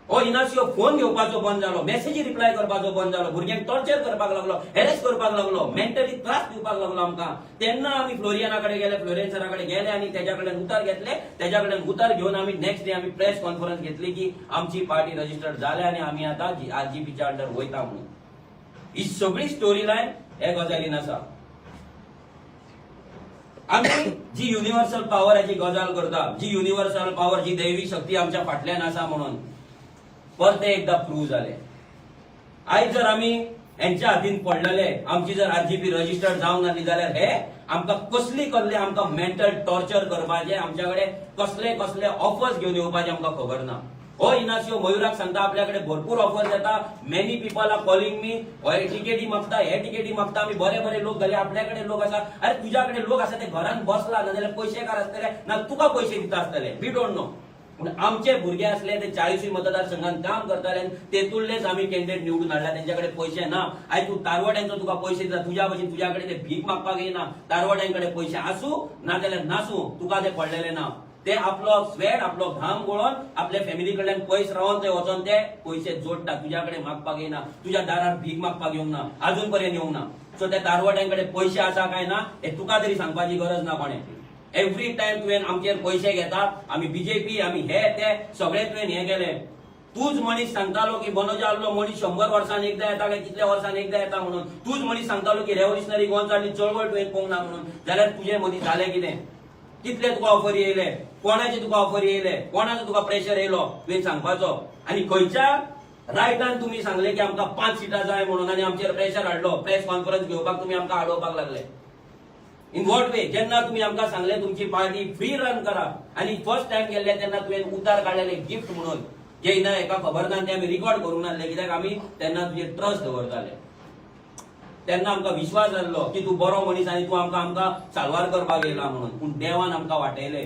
हो इनासियो फोन घेवपाचो बंद जालो, मेसेजी रिप्लाय करपाचो बंद जालो, भुरग्यांक टॉर्चर करपाक लागलो, हेरेस करपाक लागलो, मेंटली त्रास दिवपाक लागलो आमकां. तेन्ना आमी फ्लोरियना कडेन गेले, फ्लोरियन सरा कडेन गेले आनी तेच्या कडेन उतर घेतले. तेच्या कडेन उतर घेवन आमी नेक्स्ट डे आमी प्रेस कॉन्फरन्स घेतली की आमची पार्टी रजिस्टर्ड जाल्या आनी आमी आतां RGPच्या अंडर वयता म्हणून. ही सगळी स्टोरी लायन हे गजालीन आसा. आमी जी युनिव्हर्सल पॉवराची गजाल करता, जी युनिव्हर्सल पॉवर, जी दैवी शक्ती आमच्या फाटल्यान आसा म्हणून परते एकदा प्रूव्ह जाले. आयज जर आमी यांच्या हातीन पडलेले आमची जर आरजीपी रजिस्टर्ड जावंक नासली जाल्यार हे आमकां कसले आमकां मेंटल टॉर्चर करपाचे, आमच्याकडे कसले कसले ऑफर्स घेवन येवपाचे आमकां खबर ना. हो इनासियो मयुराक सांगता आपल्याकडे भरपूर ऑफर्स येता. Many people are calling me, हे टिकेटी मागता, हे टिकेटी मागता. आम्ही बरे लोक घाले, आपल्याकडे लोक आसा. अरे तुझ्याकडे लोक आसा ते घरान बसला ना जाल्यार पैसेकार आसतले ना तुका पैसे दिता आसतले. We don't know. पण आमचे भुरगे असले ते 40 मतदारसंघात काम करताले, तेतूनलेच आम्ही कॅन्डिडेट निवडून हाडला. त्यांच्याकडे पैसे ना. आयज तू तारवड्यांचो तुका पैसे दिता, तुझ्या भशेन तुझ्याकडे ते भीक मागपाक येना. तारवड्यांकडे पैसे आसू ना जाल्यार नासू, तुका ते पडलेले ना. ते आपलो स्वेट, आपलो घाम गळोन आपल्या फॅमिली कडल्यान पयस रावन थंय वचोन ते पैसे जोडटा. तुझ्याकडे मागपाक येना, तुझ्या दारार भीक मागपाक येवंक ना, अजून पर्यंत येवंक ना. सो त्या तारवड्यांकडे पैसे आसा काय ना हे तुका तरी सांगपाची गरज ना कोणे. एव्हरी टाइम तुवें आमचेर पैसे घेता, आम्ही बीजेपी, आम्ही हे ते सगळे तुवें हे केले. तूच मनीस सांगतालो की बनोजा आसलो मनीस 100 वर्सान एकदा येता काय कितल्या वर्सान एकदा येता म्हणून. तूच मनीस सांगतालो की रेव्होल्युशनरी गोवन जाल्ली चळवळ तुवें पळोवंक ना म्हणून. जाल्यार तुझे मदीं जालें कितें? कितले तुका ऑफर येयले, कोणाचे तुका ऑफर येयले, कोणाचो तुका प्रेशर येयलो तुवें सांगपाचो. आणि खंयच्या रायटान तुम्ही सांगले की आमकां 5 सिटां जाय म्हणून आनी आमचेर प्रेशर हाडलो. प्रेस कॉन्फरन्स घेवपाक तुम्ही आमकां आडोवपाक लागले. इन वॉट वे? जेन्ना तुम्ही आमकां सांगले तुमची पार्टी फ्री रन करा आणि फर्स्ट टाइम गेल्ले तेन्ना तुवें उतार काडलेले गिफ्ट म्हणून, जे इना एका खबर ना ते आमी रिकॉर्ड करून आणले. कित्याक आमी तेन्ना तुजे ट्रस्ट दवरताले. तेन्ना आमकां विश्वास जाल्लो की तूं बरो मनीस आनी तूं आमकां साल्वार करपाक येयला म्हणून. पूण देवान आमकां वाटयले.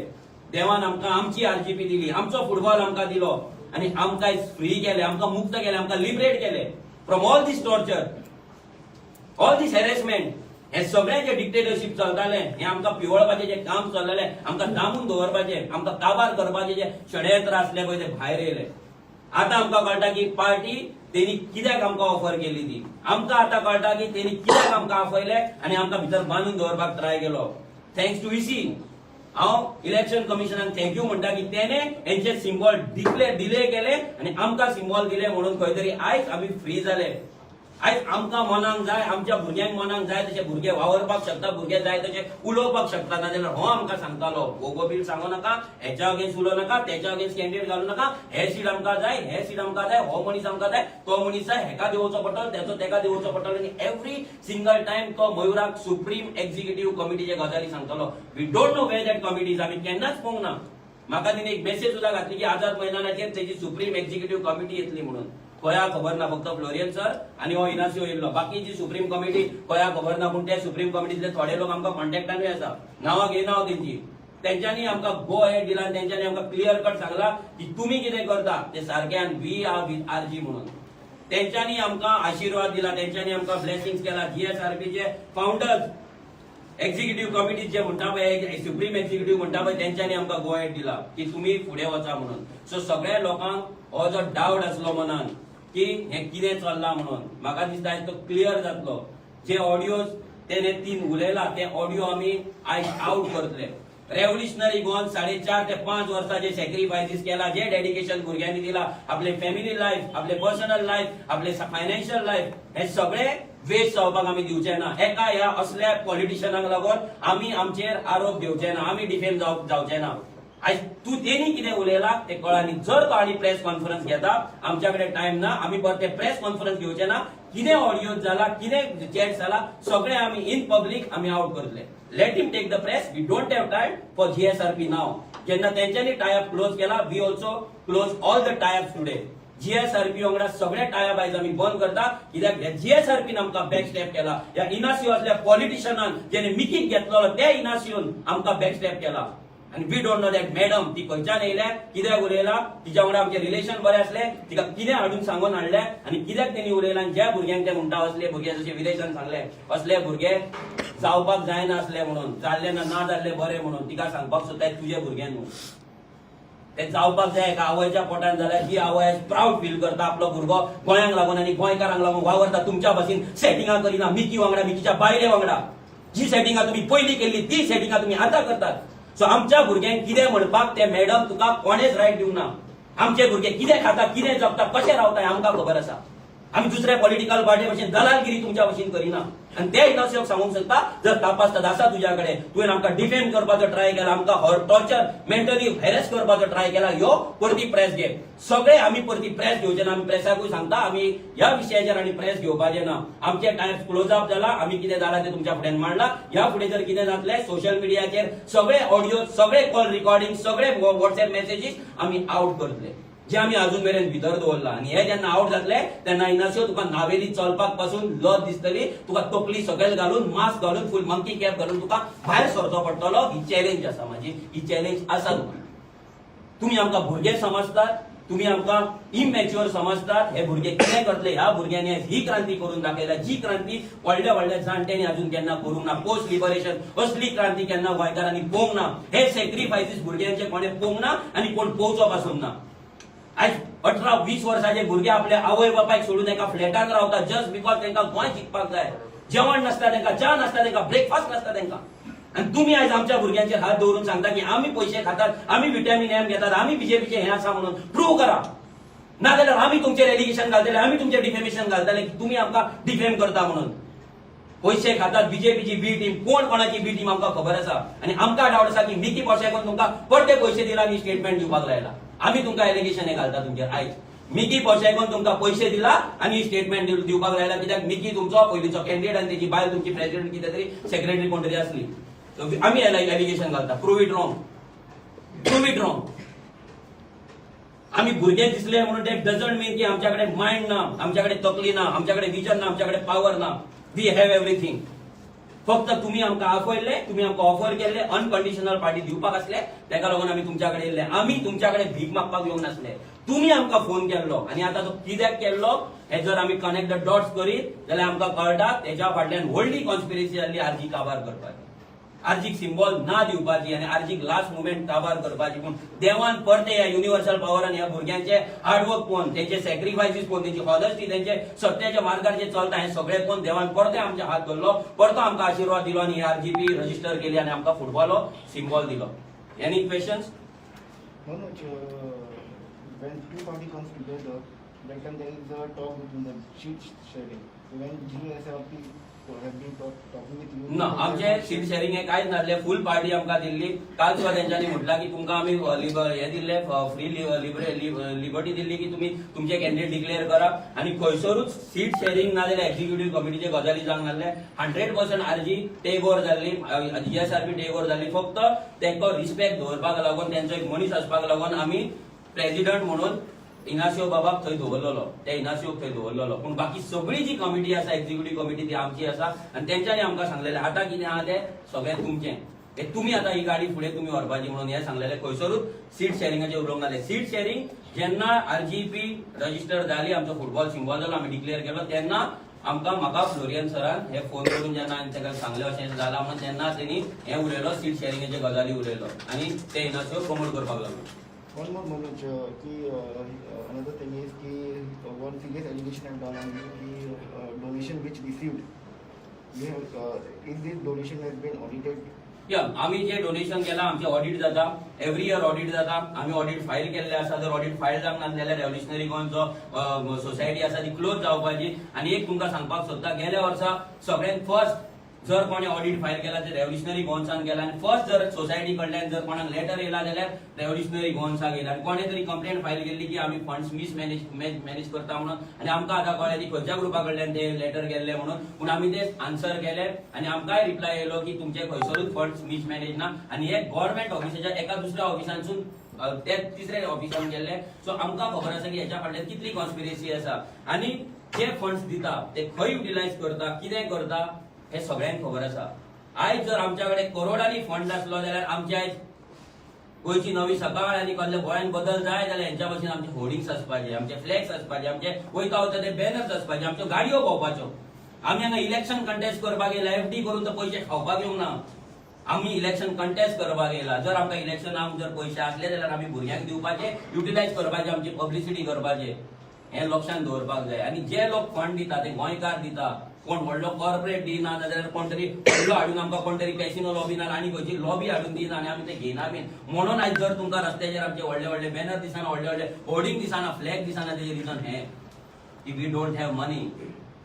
देवान आमकां आमची आरजीपी दिली, आमचो फुटबॉल आमकां दिलो आणि आमकां फ्री केले, आमकां मुक्त केले, आमकां लिबरेट केले from all these torture, all these harassment. हे सगळे जे डिक्टेटरशिप चलताले, हे आमकां पिवळपाचे जे काम चललेले, आमकां दामून दवरपाचे, आमकां काबार करपाचे जे षडयंत्र आसले पळय ते भायर येयले. आतां आमकां कळटा की पार्टी तेणी कित्याक आमकां ऑफर केली ती. आमकां आतां कळटा की तेणी कित्याक आमकां आफयले आनी आमकां भितर बांदून दवरपाक ट्राय केलो. थँक्स टू इसी हांव इलेक्शन कमिशनाक थँक्यू म्हणटा की तेणे हेंचे सिम्बॉल डिले केले आणि आमकां सिम्बॉल दिले म्हणून खंय तरी आयज आमी फ्री जाले. आयज आमकां मनाक जाय, आमच्या भुरग्यांक मनाक जाय तशे भुरगे वावरपाक शकता, भुरगे जाय तशे उलोवपाक शकता. नाजाल्यार हो आमकां सांगतालो गोगो बील सांगू नाका, हेच्या अगेन्स्ट उलोव नाका, तेच्या अगेन्स्ट कॅन्डिडेट घालू नाका, हे सीट आमकां जाय, हे सीट आमकां जाय, हो मनीस आमकां जाय, तो मनीस जाय, हेका देंवोचो पडटलो, तेचो तेका देंवोचो पडटलो. आनी एव्हरी सिंगल टायम तो मयुराक सुप्रीम एक्झिक्युटिव्ह कमिटीचे गजाली सांगतालो. We don't know where that committees, आमी केन्नाच पळोवंक ना. म्हाका तिने एक मेसेज सुद्धा घातली की आझाद मैदानाचेर तेजी सुप्रीम एक्झिक्युटिव्ह कमिटी येतली म्हणून. खंया खबर ना, फक्त फ्लोरियन सर आणि हो इनासियो येयल्लो. बाकीची सुप्रीम कमिटी खंया खबर ना. पूण ते सुप्रीम कमिटीतले थोडे लोक आमकां कॉन्टॅक्टानूय आसा, नांवां घेयना हांव तेंची. तेंच्यांनी आमकां गो हेड दिला, तेंच्यांनी आमकां क्लियर कट सांगला की तुमी कितें करता ते सारक्यान वी आर विथ आरजी म्हणून. तेंच्यांनी आमकां आशिर्वाद दिला, तेंच्यांनी आमकां ब्लेसिंग्स केला. जीएसआरपीचे फाउंडर्स एक्झिक्युटिव्ह कमिटी जे म्हणटा पळय, सुप्रीम एक्झिक्युटिव्ह म्हणटा पळय, तेंच्यांनी आमकां गो हेड दिला की तुमी फुडें वचा म्हणून. सो सगळ्या लोकांक हो जो डावट आसलो मनान की हे कितें चल्लां म्हणून, म्हाका दिसता आयज तो क्लियर जातलो. जे ऑडियोज तेणे 3 उलयला ते ऑडियो आमी आयज आउट करतले. रेव्होल्युशनरी गोवन 4.5 ते 5 वर्सां जे सॅक्रिफायसीस केला, जे डेडिकेशन भुरग्यांनी दिला, आपले फॅमिली लायफ, आपले पर्सनल लायफ, आपले फायनान्शियल लायफ, हे सगळे वेस्ट जावपाक आमी दिवचे ना. एका ह्या असल्या पॉलिटिशियनाक लागून आमी आमचेर आरोप घेवचे ना, आमी डिफेम जावचे ना. आज तू तेणी कितें उलयला ते कळानी. जर तो आनी प्रेस कॉन्फरन्स घेता, आमच्याकडे टाइम ना, आमी परते प्रेस कॉन्फरन्स घेवचे ना. कितें ऑडियो जाला, कितें चॅट जाला, सगळे आमी इन पब्लीक आमी आउट करतले. Let him take the press. We don't have time for GSRP now. जेन्ना तेंच्यांनी टायअप क्लोज केला, we also close all the tie ups today. GSRP वांगडा सगळे टायअप आयज आमी बंद करता. कित्याक जीएसआरपीन आमकां बॅक स्टेप केला. ह्या इनासियो असल्या पॉलिटिशियनान जेणे मिकीक घेतलो त्या इनासियोन आमकां बॅक स्टेप केला. आणि we don't know that madam ती खंयच्यान येयल्या, कित्याक उलयला, तिच्या वांगडा आमचे रिलेशन बरे असले, तिका कितें हाडून सांगून हाडले आणि कित्याक तेणी उलयला. ज्या भुरग्यांक ते म्हणटा असले भुरगे, जशे विदेशान सांगले, असले भुरगे जावपाक जायना असले म्हणून, जाल्ले ना जाल्ले बरे म्हणून तिका सांगपाक सोदता तुझे भुरगे न्हू. ते जावपाक जाय एका आवयच्या पोटान जाल्यार जी आवय प्राऊड फील करता आपलो भुरगो गोंयांक लागून आनी गोंयकारांक लागून वावरता. तुमच्या भाशेन सेटिंगां करिना मिकी वांगडा, मिकीच्या बायले वांगडा. जी सेटिंगां तुमी पयलीं केल्ली ती सेटिंगां तुमी आतां करतात. सो आमच्या भुरग्यांक कितें म्हणपाक ते मॅडम तुका कोणेच रायट दिवना. आमचे भुरगे कितें खाता, कितें जगता, कशें रावता आमकां खबर आसा. आम्ही दुसऱ्या पॉलिटिकल पार्टी भशेन दलालगिरी तुमच्या भशेन करिना आणि ते इनासिओक सांगूंक शकता जर तपासतात आसा तुझ्याकडे तुवें आमकां डिफेम करपाचो ट्राय केला आमकां टॉर्चर मेंटली हॅरेस करपाचो ट्राय केला ह्यो परती प्रेस घे सगळे आम्ही परती प्रेस घेवचे ना आम्ही प्रेसाकूय सांगता आम्ही ह्या विशयाचेर आनी प्रेस घेवपाचे ना आमचे टायम क्लोज अप जाला आम्ही कितें जाला ते तुमच्या फुड्यान मांडला ह्या फुडें जर कितें जातलें सोशल मिडियाचेर सगळे ऑडिओ सगळे कॉल रिकॉर्डिंग सगळे व्हॉट्सएप मेसेजीस आम्ही आउट करतले जे आम्ही अजून मेरेन भितर दवरला आणि हे जेन्ना आउट जातले तेन्ना इनासिओ तुका नावेली चलपाक पासून लज दिसतली तुका तकली सकयल घालून मास्क घालून फुल मंकी कॅप घालून तुका भायर सरचो पडटलो ही चॅलेंज आसा माझी ही चॅलेंज आसा तुका तुम्ही आमकां भुरगे समजतात तुम्ही आमकां इमॅच्युअर समजतात हे भुरगे कितें करतले ह्या भुरग्यांनी ही क्रांती करून दाखयल्या जी क्रांती व्हडल्या व्हडल्या जाणट्यांनी अजून केन्ना करूंक ना पोस्ट लिबरेशन असली क्रांती केन्ना गोंयकारांनी पळोवंक ना हे सॅक्रिफायसीस भुरग्यांचे कोणें पळोवंक ना आनी कोण पळोवचो पासून ना आज 18-20 वर्साचे भुरगे आपल्या आवय बापायक सोडून एका फ्लॅटान रावतात जस्ट बिकॉज तांकां गोंय शिकपाक जाय जेवण नासता तांकां च्या नासता तांकां ब्रेकफास्ट नासता तांकां आणि तुम्ही आज आमच्या भुरग्यांचेर हात दवरून सांगता की आम्ही पैसे खातात आम्ही विटॅमिन एम घेतात आम्ही बीजेपीचे हे आसा म्हणून प्रूव्ह करा नाजाल्यार आम्ही तुमचेर एलिगेशन घालतले आम्ही तुमचेर डिफेमेशन घालतले की तुम्ही आमकां डिफेम करता म्हणून पैसे खातात बीजेपीची बी टीम कोण कोणाची बी टीम आमकां खबर आसा आणि आमकां डावट आसा की मिकी पोशेकून तुमकां परते पैसे दिला आनी स्टेटमेंट दिवपाक लायला आम्ही तुमकां एलिगेशन हे घालता तुमचेर आयज मिकी पोशेकून तुमकां पैसे दिला आनी स्टेटमेंट दिवपाक लायला कित्याक मिकी तुमचो पयलींचो कॅन्डिडेट आनी तेजी बायल तुमची प्रेसिडेंट कितें तरी सेक्रेटरी कोण तरी आसली आम्ही एलिगेशन घालता प्रूव्ह इट रॉंग आम्ही भुरगे दिसले म्हणून ते डजंट मीन की आमच्याकडे माइंड ना आमच्याकडे तकली ना आमच्याकडे विजन ना आमच्याकडे पॉवर ना वी हॅव एव्हरीथिंग फक्त तुम्ही आमकां आपयले तुम्ही आमकां ऑफर केले अनकंडिशनल पार्टी दिवपाक आसले तेका लागून आम्ही तुमच्याकडे येयले आम्ही तुमच्याकडे भीक मागपाक येवंक नासले तुम्ही आमकां फोन केल्लो आणि आता तो कित्याक केल्लो हे जर आम्ही कनेक्ट द डॉट्स करीत जाल्यार आमकां कळटा तेच्या फाटल्यान व्हडली कॉन्स्पिरसी जाल्ली आरजी काबार करपाची आर्जीक सिंबॉल ना दिवपाची आणि आर्जीक लास्ट मुवमेंट काबार करपाची पूण देवान परते ह्या युनिव्हर्सल पॉवरान ह्या भुरग्यांचे हार्डवर्क पळोवन तेंचे सॅक्रिफायसीस पळोवन तेंची ऑनेस्टी तेंचे सत्याच्या मार्गार जे चलता हे सगळे पळोवन देवान परते आमचे हात धरलो परतो आमकां आशिर्वाद दिलो आनी आरजीपी रजिस्टर केली आनी आमकां फुटबॉलो सिंबॉल दिलो any questions Manoj, when two party comes together, that time there is a talk between them, sheet sharing. So when GSRP have been talking with you. ना आमचे सीट शेअरिंग हे कांयच नासले फुल पार्टी आमकां दिल्ली काल सुद्दां तेंच्यांनी म्हटलां की तुमकां आमी हे दिल्ले फ्री लिबर्टी दिल्ली की तुमी तुमचे कॅन्डिडेट डिक्लेअर करा आनी खंयसरूच सीट शेअरिंग ना जाल्यार एक्झिक्युटिव्ह कमिटीचे गजाली जावंक नासले 100% आरजी टेक ओव्हर जाल्ली जीएसआरपी टेक ओव्हर जाल्ली फक्त तेंको रिस्पेक्ट दवरपाक लागून तेंचो एक मनीस आसपाक लागून आमी प्रेसिडेंट म्हणून इनासिओ बाबाक थंय दवरलेलो त्या इनासिओक थंय दवरलेलो पूण बाकी सगळी जी कमिटी आसा एक्झिक्युटिव्ह कमिटी ती आमची आसा आनी तेंच्यांनी आमकां सांगलेलें आतां कितें आहा तें सगळें तुमचें हे तुमी आतां ही गाडी फुडें तुमी व्हरपाची म्हणून हें सांगलेलें खंयसरूच सीट शेअरिंगाचें उलोवंक नासलें सीट शेअरिंग जेन्ना आरजीपी रजिस्टर जाली आमचो फुटबॉल सिंबॉल जालो आमी डिक्लेअर केलो तेन्ना म्हाका फ्लोरियन सरान हे फोन करून जेन्ना हांवें ताका सांगलें अशें जाला म्हणून तेन्ना तेणी हें उलयलो सीट शेअरिंगाचे गजाली उलयलो आनी ते इनासिओ प्रमोट करपाक लागलो One more Manoj, another thing is one serious allegation I've done on you, donation which received. You have, if this donation has been audited. या आम्ही जे डोनेशन केला आमचे ऑडिट जाता एव्हरी इयर ऑडिट जाता आम्ही ऑडिट फायल केल्ले आसा जर ऑडिट फायल जावंक ना जाल्यार रेव्होल्युशनरी गोंयचो सोसायटी आसा ती क्लोज जावपाची आनी एक तुमकां सांगपाक सोदता गेल्या वर्सा सगळ्यांत फर्स्ट जर कोणी ऑडिट फायल केला तर रेव्होल्युशनरी गोवन्सान केला आणि फर्स्ट जर सोसायटी कडल्यान जर कोणाक लेटर येयला जाल्यार रेव्होल्युशनरी गोवन्साक येयला आनी कोणे तरी कंप्लेंट फायल केल्ली की आमी फंड्स मॅनेज करता म्हणून आनी आमकां आतां कळ्ळें की खंयच्या ग्रुपा कडल्यान ते लेटर गेल्ले म्हणून पूण आमी ते आन्सर केले आनी आमकांय रिप्लाय येयलो की तुमचे खंयसरूच फंड्स मिसमॅनेज ना आनी हे गव्हर्नमेंट ऑफिसाच्या एका दुसऱ्या ऑफिसांसून ते तिसऱ्या ऑफिसान गेल्ले सो आमकां खबर आसा की हेच्या फाटल्यान कितली कॉन्स्पिरसी आसा आनी जे फंड्स दिता ते खंय युटिलायज करता कितें करता हे सगळ्यांक खबर आसा आयज जर आमच्याकडे करोडांनी फंड आसलो जाल्यार आमचे आयज गोंयची नवी सकाळ आनी कसले गोंयान बदल जाय जाल्यार हेंच्या भशेन आमचे होर्डिंग्स आसपाचे आमचे फ्लॅक्स आसपाचे आमचे वयता वयता ते बॅनर्स आसपाचे आमच्यो गाडयो भोंवपाच्यो आमी हांगा इलेक्शन कंटेस्ट करपाक येयला एफडी करून तो पयशे खावपाक येवंक ना आमी इलेक्शन कंटेस्ट करपाक येयला जर आमकां इलेक्शनाक जर पयशे आसले जाल्यार आमी भुरग्यांक दिवपाचे युटिलायज करपाचे आमची पब्लिसिटी करपाचे हे लक्षांत दवरपाक जाय आनी जे लोक फंड दिता ते गोंयकार दिता कोण व्हडलो कॉर्पोरेट दिना जाल्यार कोण तरी व्हडलो हाडून आमकां कोण तरी कॅसिनो लॉबी ना आनी खंयची लॉबी हाडून दिना आनी आमी ते घेयना बीन म्हणून आयज जर तुमकां रस्त्याचेर आमचे व्हडले व्हडले बॅनर दिसना व्हडले व्हडले होर्डिंग दिसना फ्लॅग दिसना तेजें रिजन हें की वी डोंट हॅव मनी.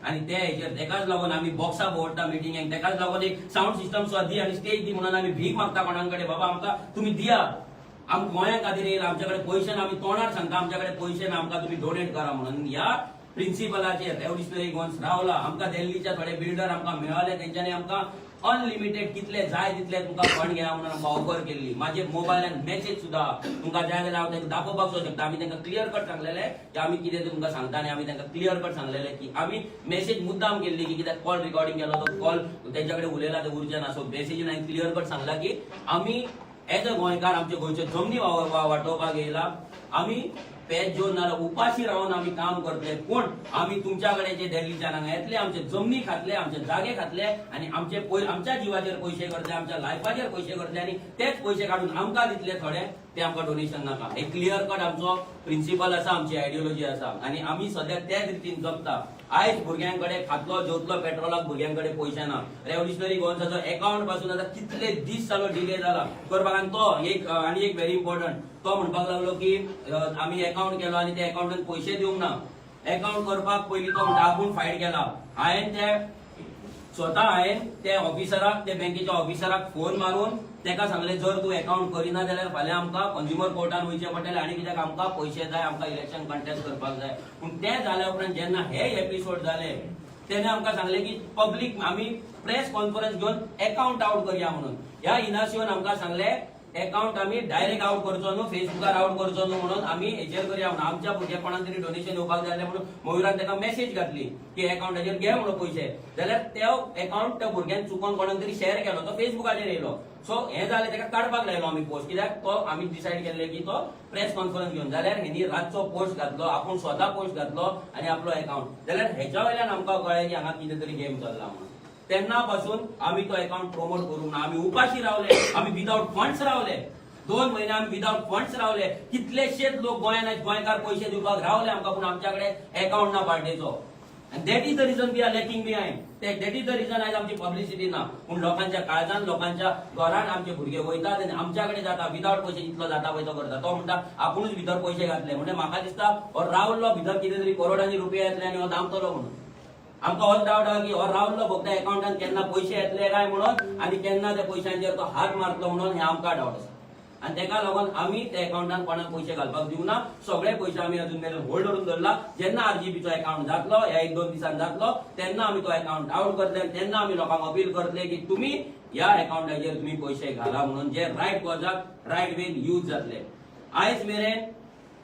आणि त्या हेचेर तेकाच लागून आम्ही बॉक्सा बोवडटा मिटिंगेक, तेकाच लागून एक साऊंड सिस्टम सुद्धा दी आणि स्टेज दी म्हणून आम्ही भीक मागता कोणाकडे, बाबा आमकां तुम्ही दिया, आमकां गोंया खातीर येयला, आमच्याकडे पैसे ना, आम्ही तोंडार सांगता आमच्याकडे पैसे ना, आमकां तुम्ही डोनेट करा म्हणून. ह्या प्रिन्सिपलाचेर रेव्होल्युशनरी गोवन्स रावला. आमकां दिल्लीच्या थोडे बिल्डर आमकां मेळाले, तेंच्यांनी आमकां अनलिमिटेड कितले जाय तितले तुमकां फंड घ्या म्हणून आमकां ऑफर केल्ली. माझे मोबायलान मेसेज सुद्धा तुमकां जाय जाल्यार हांव तांकां दाखोवपाक सुद्दां शकता. आमी तांकां क्लियर कट सांगलेले की आमी कितें तुमकां सांगता आनी आमी तांकां क्लियर कट सांगलेले की आमी मेसेज मुद्दाम केल्ली की कित्याक कॉल रिकॉर्डिंग केलो तो कॉल तेंच्या कडेन उलयला ते उर्जन आसो. मेसेजीन हांवें क्लियर कट सांगला की आमी एज अ गोंयकार आमचे गोंयच्यो जमनी वांटोवपाक येयला. आमी पेज घेवन नाल्यार उपाशी रावन आमी काम करतले, पूण आमी तुमच्या कडेन जे दिल्लीच्यान हांगा येतले, आमचे जमनी खातले, आमचे जागे खातले आनी आमच्या जिवाचेर पयशे करतले, आमच्या लायफाचेर पयशे करतले आनी तेच पयशे काडून आमकां दितले थोडे, ते आमकां डोनेशन नाका. एक क्लियर कट आमचो प्रिन्सिपल आसा, आमची आयडियोलॉजी आसा आनी आमी सद्या त्याच रितीन जगता. आयज भुरग्यांकडे खातलो जेवतलो पेट्रोलाक भुरग्यांकडे पयशे ना. रेव्होल्युशनरी गोवन्साचो अकाउंट पासून आतां कितले दीस जालो डिले जाला करपाक. आनी तो आनी एक व्हेरी इम्पॉर्टंट, तो म्हणपाक लागलो की आमी अकाउंट केलो आनी त्या अकाउंटान पयशे दिवंक ना. अकाउंट करपाक पयलीं तो म्हणटा आपूण फायट केला. हांवें त्या ऑफिसराक, त्या बँकेच्या ऑफिसराक फोन मारून तेका सांगले जर तूं अकाउंट करिना जाल्यार फाल्यां आमकां कंझ्युमर कोर्टान वयचें पडटलें आनी कित्याक आमकां पयशे जाय, आमकां इलेक्शन कंटेस्ट करपाक जाय. पूण तें जाल्या उपरांत जेन्ना हे एपिसोड जाले तेन्ना आमकां सांगले की पब्लीक आमी प्रेस कॉन्फरन्स घेवन अकाउंट आउट करया म्हणून. ह्या इनासिओन आमकां सांगले अकाउंट आमी डायरेक्ट आउट करचो न्हू, फेसबुकार आउट करचो न्हू म्हणून आमी हेचेर करया म्हणून. आमच्या भुरग्याक कोणाक तरी डोनेशन येवपाक जाय म्हणून मयुरान ताका मेसेज घातली की अकाउंटाचेर घे म्हणून पयशे. जाल्यार तो अकाउंट त्या भुरग्यान चुकोन कोणाक तरी शेअर केलो, तो फेसबुकाचेर येयलो. सो हे जालें, ताका काडपाक लायलो आमी पोस्ट, कित्याक तो आमी डिसायड केल्ले की तो प्रेस कॉन्फरन्स घेवन. जाल्यार हेणी रातचो पोस्ट घातलो, आपूण स्वता पोस्ट घातलो आनी आपलो अकाउंट. जाल्यार हेच्या वयल्यान आमकां कळ्ळें की हांगा कितें तरी गेम चल्ला म्हणून. तेन्ना पासून आमी तो अकाउंट प्रमोट करूंक ना. आमी उपाशी रावले, आमी विदाउट फंड्स रावले. 2 म्हयने आमी विदाउट फंड्स रावले. कितलेशेच लोक गोंयकार पयशे दिवपाक रावले आमकां, पूण आमच्या कडेन अकाउंट ना पार्टेचो. And that is the reason we are lacking behind. That is the reason आज आमची पब्लिसिटी ना. पूण लोकांच्या काळजान, लोकांच्या घरान आमचे भुरगे वयतात आनी आमच्याकडे जाता विदाउट पयशे इतलो जाता पळय तो करता. तो म्हणटा आपुणूच भितर पयशे घातले म्हणजे म्हाका दिसता हो रावल्लो भितर कितें तरी करोडांनी रुपया येतले आनी हो दामतलो म्हणून. आमकां होच डावट आहा की हो रावल्लो फक्त अकाउंटान केन्ना पयशे येतले काय म्हणून आनी केन्ना त्या पयशांचेर तो हात मारतलो म्हणून हे आमकां डावट आसा. आणि तेका लागून आमी त्या अकाउंटान कोणाक पयशे घालपाक दिवना. सगळे पयशे आमी अजून मेरेन होल्ड करून दवरला. जेन्ना आरजीबीचो अकाउंट जातलो, ह्या 1-2 दिसान जातलो, तेन्ना आमी तो अकाउंट आउट करतले. तेन्ना आमी लोकांक अपील करतले की तुमी ह्या अकाउंटाचेर तुमी पयशे घाला म्हणून, जे रायट कॉजाक रायट वेन यूज जातले. आयज मेरेन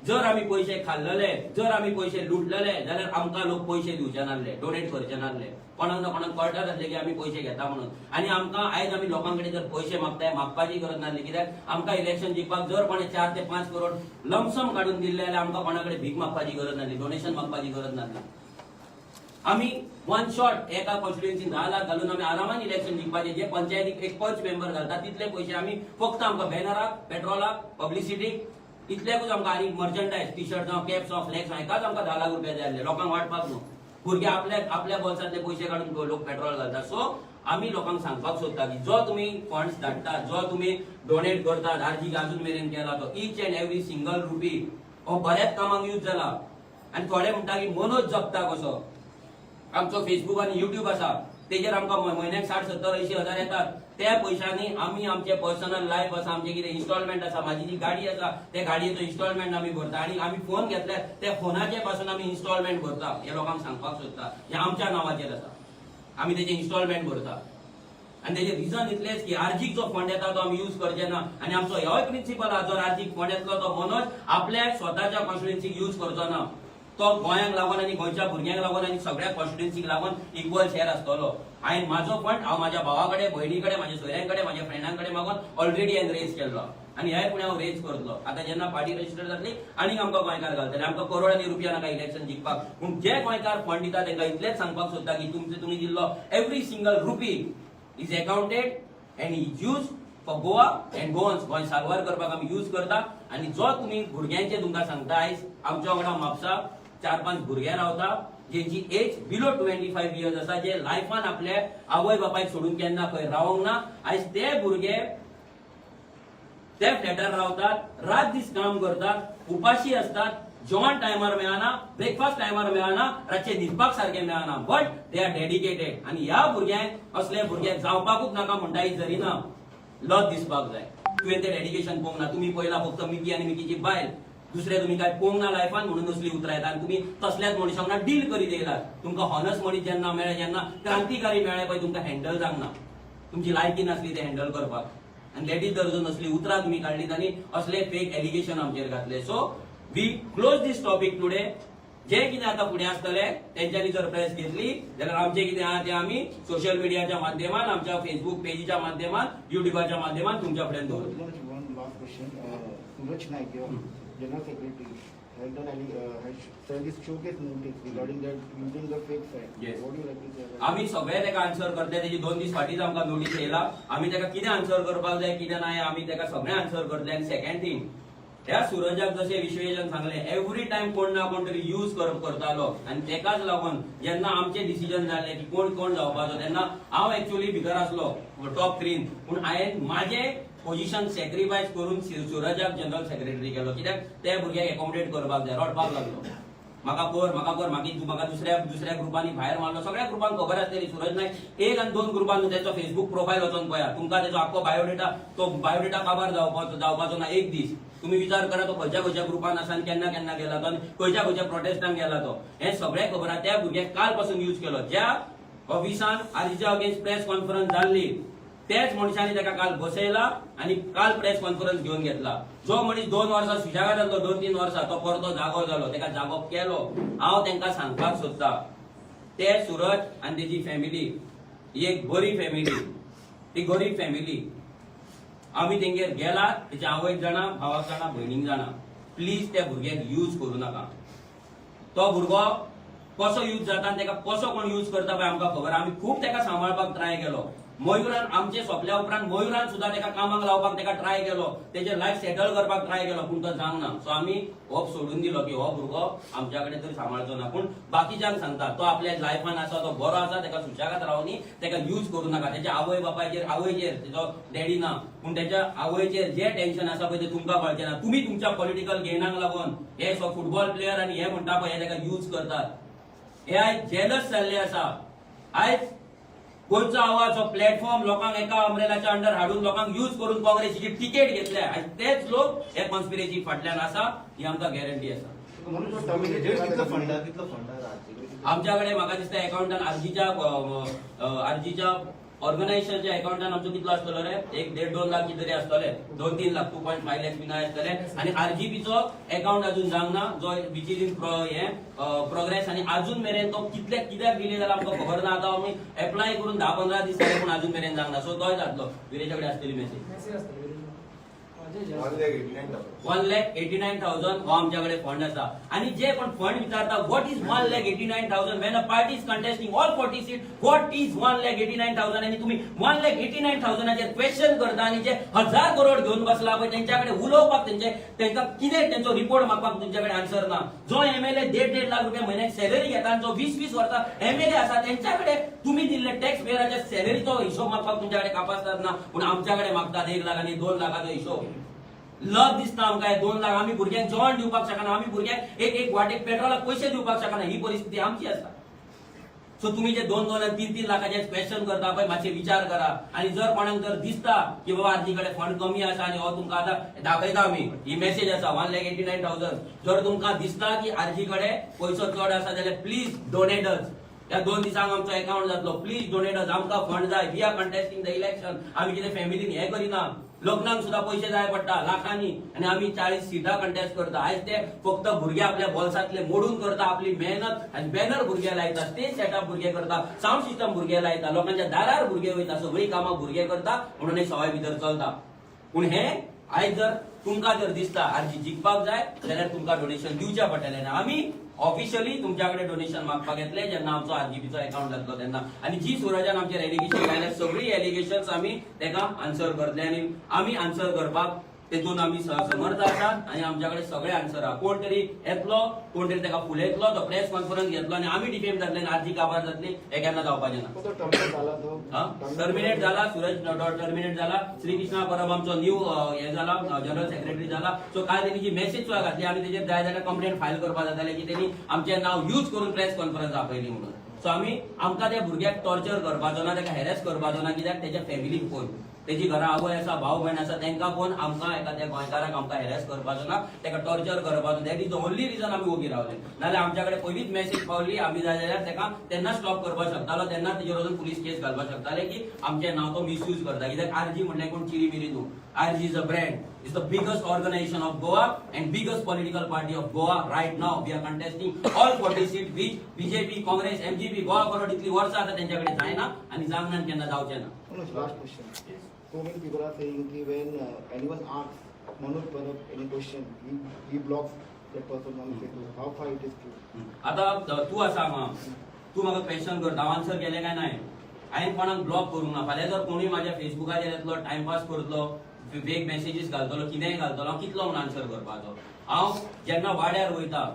जर आमी पयशे खाल्लेले, जर आमी पयशे लुटलेले जाल्यार आमकां लोक पयशे दिवचे नासले, डोनेट करचे नासले. कोणाक ना कोणाक कळटा नासले की आमी पयशे घेता म्हणून. आनी आमकां आयज आमी लोकांकडे जर पयशे मागपाची गरज नासली, कित्याक आमकां इलेक्शन जिखपाक जर कोणे 4 ते 5 करोड लमसम काडून दिल्ले जाल्यार आमकां कोणाकडे भीक मागपाची गरज नासली, डोनेशन मागपाची गरज नासली. आमी 1 शॉट एका कॉन्स्टिट्युएन्सीन 10 लाख घालून आमी आरामान इलेक्शन जिखपाचे. जे पंचायतीक एक पंच मेंबर घालता तितले पयशे आमी फक्त आमकां बॅनराक, पेट्रोलाक, पब्लिसिटीक इतल्याकूच आमकां आनी मर्चंडायज, टी शर्ट जावं कॅप्स जावं फ्लॅक्स हेकाच आमकां 10 लाख रुपया जाय आसले. लोकांक वाटपाक न्हू. भुरगे आपल्या बोल्सांतले पयशे काडून लोक पेट्रोल घालता. सो आमी लोकांक सांगपाक सोदता की जो तुमी फंड्स धाडटा, जो तुमी डोनेट करतात, आरजी अजून मेरेन केला तो each and every single rupee हो बऱ्याच कामाक यूज जाला. आनी थोडे म्हणटा की मनोज जगता कसो. आमचो फेसबुक आनी युट्यूब आसा, तेजेर आमकां म्हयन्याक 60-70-80 हजार येतात. त्या पयशांनी आमी आमचे पर्सनल लायफ आसा, आमचे कितें इन्स्टॉलमेंट आसा, म्हाजी जी गाडी आसा त्या गाडयेचो इन्स्टॉलमेंट आमी भरता. आनी आमी फोन घेतल्यार त्या फोनाचे पासून आमी इन्स्टॉलमेंट भरता. हे लोकांक सांगपाक सोदता हे आमच्या नांवाचेर आसा, आमी तेजे इन्स्टॉलमेंट भरता. आनी तेजे रिजन इतलेच की आर्जीक जो फंड येता तो आमी यूज करचे ना. आनी आमचो ह्योय प्रिन्सिपल आहा, जर आर्जीक फंड येतलो तो मनोज आपल्या स्वताच्या कॉन्स्टिट्युएन्सीक यूज करचो ना. तो गोंयांक लागून आनी गोंयच्या भुरग्यांक लागून आनी सगळ्या कॉन्स्टिट्युएन्सीक लागून इक्वल शेअर आसतलो. हांवें म्हाजो फंड हांव म्हाज्या भावाकडे, भयणीकडे, म्हाज्या सोयऱ्यांकडे, म्हाज्या फ्रेंडांकडे मागून ऑलरेडी हांवें रेज केल्लो आनी ह्याय फुडें हांव रेज करतलो. आतां जेन्ना पार्टी रजिस्टर जातली आनीक आमकां गोंयकार घालतले. आमकां करोडांनी रुपया नाका इलेक्शन जिखपाक. पूण जे गोंयकार फंड दिता तांकां इतलेंच सांगपाक सोदता की तुमी दिल्लो every single rupee is accounted and is use for Goa and Goans. Goa साल्वार करपाक आमी यूज करता. आनी जो तुमी भुरग्यांचे तुमकां सांगता, आयज आमच्या वांगडा म्हापसा 4-5 भुरगे रावता जेंची एज बिलो 25 इयर्स आसा, जे लायफान आपल्या आवय बापायक सोडून केन्ना खंय रावंक ना. आयज ते भुरगे त्या फ्लॅटार रावतात, रात दीस काम करतात, उपाशी असतात, जेवण टायमार मेळना, ब्रेकफास्ट टायमार मेळना, रातचे न्हिदपाक सारखे मेळना, बट दे आर डेडिकेटेड. आणि ह्या भुरग्यांक असले भुरगे जावपाकूच नाका म्हणटा ही जरी ना, लज दिसपाक जाय. तुवें ते डेडिकेशन पळोवंक ना. तुम्ही पयला फक्त मिकी आनी मिकीची बायल, दुसरे तुम्ही काय पळोवंक ना लायफान म्हणून असली उतरां येता. आनी तुम्ही तसल्याच मनशांक डील करीत येयलात. तुमकां हॉनस्ट मनीस जेन्ना मेळ्ळे, जेन्ना क्रांतिकारी मेळ्ळे पळय, तुमकां हँडल जावंक ना. तुमची लायकी नासली ते हँडल करपाक. आनी लेडीज दर्जून असली उतरां तुम्ही काडलीत आनी असले फेक एलिगेशन आमचेर घातले. So we close this topic today. जे कितें आता फुडें आसतले तेंच्यांनी जर प्रेस घेतली जाल्यार आमचे कितें आहा तें आमी सोशल मिडियाच्या माध्यमान, आमच्या फेसबुक पेजीच्या माध्यमान, युट्यूबाच्या माध्यमान तुमच्या फुड्यान दवरतले. One last question. Suraj Naik, your General Secretary, has done has said this showcase notice regarding that using the fake site. Yes. What do you like to say about आम्ही सगळे तेका आन्सर करतले. तेजी 2 दीस फाटीच आमकां नोटीस येयला. आमी तेका कितें आन्सर करपाक जाय, कितें नाय, आमी तेका सगळें आन्सर करतले. आनी सेकंड थिंग, ह्या सुरजाक जशें विश्वेशन सांगलें, एवरी टायम कोण ना कोण तरी यूज करतालो. आनी तेकाच लागून जेन्ना आमचें डिसिजन जालें की कोण कोण जावपाचो, तेन्ना हांव एक्चुअली भितर आसलो टॉप 3, पूण हांवें माजें पोझिशन सॅक्रिफायस करून सुरजाक जनरल सेक्रेटरी केलो. कित्याक ते भुरग्याक एकोमोडेट करपाक जाय. रडपाक लागलो, म्हाका कर, म्हाका दुसऱ्या ग्रुपांनी भायर मारलो. सगळ्या ग्रुपांक खबर आसलेली सुरज नायक 1 आनी 2 ग्रुपांनी त्याचो फेसबुक प्रोफायल वचोन पळया. तुमकां तेचो आख्खो बायोडेटा काबार जावपाचो ना एक दीस. तुम्ही विचार करा तो खंयच्या ग्रुपान आसा आनी केन्ना गेला तो, आनी खंयच्या प्रोटेस्टांक गेला तो. हे सगळें खबर आहा. त्या भुरग्याक काल पासून यूज केलो. ज्या ऑफिसान आरजीच्या अगेन्स्ट प्रेस कॉन्फरन्स जाल्ली, त्याच मनशांनी तेका काल बसयला आणि काल प्रेस कॉन्फरन्स घेऊन घेतला. जो मनीस 2 वर्सां सुशेगाद जालो, 2-3 वर्सां, तो परतो जागो जालो, तेका जागो केलो. हांव तेंका सांगपाक सोदता, ते सुरज आनी तेजी फॅमिली ही एक बरी फॅमिली, ती गरीब फॅमिली. आमी तेंगेर गेला, तेच्या आवयक जाणा, भावाक जाणा, भयणीक जाणा. प्लीज त्या भुरग्याक यूज करू नाका. तो भुरगो कसो यूज जाता, तेका कसो कोण यूज करता पळय आमकां खबर. आमी खूब तेका सांबाळपाक ट्राय केलो. मयुरान आमचे सोंपल्या उपरांत मयुरान सुद्दां तेका कामाक लावपाक तेका ट्राय केलो, तेजे लायफ सेटल करपाक ट्राय केलो, पूण तो जावंक ना. सो आमी होप सोडून दिलो की हो भुरगो आमच्या कडेन तरी सांबाळचो ना. पूण बाकीच्यांक सांगता, तो आपल्या लायफान आसा, तो बरो आसा, तेका सुशेगाद रावनी, तेका यूज करू नाका. तेच्या आवयचेर तेजो डॅडी ना, पूण तेच्या आवयचेर जे टेन्शन आसा पळय ते तुमकां कळचें ना. तुमी तुमच्या पॉलिटिकल गेनाक लागून हे फुटबॉल प्लेयर आनी हे म्हणटा पळय हे तेका यूज करतात. हे आयज जेलस जाल्ले आसा. आयज गोंयचो आवाज हो प्लॅटफॉर्म लोकांक एका अम्ब्रेलाच्या अंडर हाडून लोकांक यूज करून काँग्रेसीची तिकेट घेतल्या. आनी तेच लोक हे कॉन्स्पिरेसी फाटल्यान आसा, ही आमकां गॅरंटी आसा. आमच्याकडे म्हाका दिसता अकाउंटान आरजीच्या ऑर्गनायझेशनच्या अकाउंटान आमचो कितलो आसतलो रे, 1-1.5-2 लाख कितें असतले, 2-3 लाख 2.5 लाख बी आसतले. आणि आरजीपीचो अकाउंट अजून जावंक ना, जो विच इज इन प्रोग्रेस. आणि अजून मेरेन तो कित्याक डिले जाला आमकां खबर ना. आता आमी एप्लाय करून 10-15 दीस जाले, पूण अजून मेरेन जावंक ना. सो तोय जातलो. विरेजा कडेन आसतली मेसेज. 1,89,000 हो आमच्याकडे फंड आसा. आणि जे कोण फंड विचारता, what is 1,89,000 when a party is contesting all 40 seat, what is 1,89,000? आणि तुम्ही 1,89,000 क्वेश्चन करता आणि जे 1000 करोड घेऊन बसला पळय त्यांच्याकडे उलोवपाक, त्यांका कितें त्यांचो रिपोर्ट मागपाक तुमच्याकडे आन्सर ना. जो एमएलए 1.5 लाख रुपया महिन्याक सॅलरी घेता, जो 20-20 वर्सां एमएलए आसा, त्यांच्याकडे तुम्ही दिल्ले टॅक्स पेयराच्या सॅलरीचो हिशोब मागपाक तुमच्याकडे कापासतात ना. पूण आमच्याकडे मागतात 1 लाख आणि 2 लाखाचो हिशोब. लज दिसता आमकां 2 लाख. आमी भुरग्यांक जेवण दिवपाक शकना, आमी भुरग्यांक एक वाटेक पेट्रोलाक पयशे दिवपाक शकना. ही परिस्थिती आमची आसा. सो तुम्ही जे 2-2 आणि 3-3 लाखाचे क्वेश्चन करता पळय, मातशे विचार करा. आणि जर कोणाक जर दिसता की बाबा आरजी कडेन फंड कमी आसा आणि हो तुमकां आतां दाखयता आमी, ही मेसेज आसा 1,89,000. जर तुमकां दिसता की आरजी कडेन पयसो चड आसा जाल्यार प्लीज डोनेट अस. त्या 2 दिसांक आमचो अकाउंट जातलो. Please donate us. आमकां फंड जाय. We are contesting the election. आमी कितें फॅमिलीन हे करिना. लग्नाक सुद्धा पैसे जाय पडटा लाखांनी, आणि आम्ही 40 सीटा कंटेस्ट करता. आयज ते फक्त भुरगे आपल्या बॉल्सातले मोडून करता, आपली मेहनत आणि बॅनर भुरगे लायता, स्टेज सेटअप भुरगे करता, साऊंड सिस्टम भुरगे लायता, लोकांच्या दारार भुरगे वयता, सगळी कामां भुरगे करता म्हणून हे सवाय भितर चलता. पूण हे आयज जर तुमकां जर दिसता आरजी जिखपाक जाय जाल्यार तुमकां डोनेशन दिवचे पडटलें. आमी ऑफिशियली तुमच्याकडे डोनेशन मागपाक येतले जेन्ना आमचो आरजीपीचो अकाउंट जातलो तेन्ना. आणि जी सुरजान आमचेर एलिगेशन घायल्यार सगळी एलिगेशन्स आमी तेका आन्सर करतले आणि आमी आन्सर करपाक तेतून आम्ही समर्थ आसात आणि आमच्याकडे सगळे आन्सर आहा. कोण तरी येतलो, कोण तरी ताका फुलयतलो, तो प्रेस कॉन्फरन्स घेतलो आणि आम्ही डिफेम जातले आणि आर्थिक आभार जातली, हे केन्ना जावपाचें ना. तो टर्मिनेट झाला तो टर्मिनेट झाला, सूरज टर्मिनेट झाला, श्रीकृष्णा परब आमचो न्यू हे झाला, जनरल सेक्रेटरी झाला. सो काल त्यांनी जी मेसेज सुद्धा घातली, आम्ही तेजेर जाय जाल्यार कंप्लेंट फायल करपाक जाताले की त्यांनी आमचें नाव यूज करून प्रेस कॉन्फरन्स आपयली म्हणून. सो आम्ही आमकां त्या भुरग्याक टॉर्चर करपाचो ना, ताका हॅरेस करपाचो ना, कित्याक तेच्या फॅमिलीक कोण, तेजी घरा आवय आसा, भाव भयण आसा, तांकां कोण आमकां एखाद्या गोंयकाराक आमकां हॅरेस करपाचो ना, ताका टॉर्चर करपाचो. That is the only region आमी ओगी रावले. नाल्यार आमच्या कडेन पयलीच मेसेज पावली, आमी जाय जाल्यार ताका तेन्ना स्टॉप करपाक शकतालो, तेन्ना तेजेर वचून पुलीस केस घालपाक शकताले की आमचें नांव तो मिसयूज करता. कित्याक आरजी म्हणलें कोण चिरी मिरी न्हू. RG is a brand, is the biggest organisation of Goa and biggest political party of Goa. Right now we are contesting all 40 seat which BJP, Congress, MGP, Goa Forward इतली वर्सां आतां तेंच्याकडे जायना आणि जावना केन्ना जावचें ना. Last question. So many people are saying that when anyone asks Manoj Parab any question, he blocks that person on Facebook. How far it is true? आता तू आसा हांगा, तू म्हाका क्वेश्चन करता, हांव आन्सर केलें काय नाही. हांवें कोणाक ब्लॉक करूंक ना. फाल्यां जर कोणी म्हाज्या फेसबुकाचेर येतलो, टायमपास करतलो, फेक मेसेजीस घालतलो, कितेंय घालतलो, हांव कितलो म्हणून आन्सर करपाचो. हांव जेन्ना वाड्यार वयता,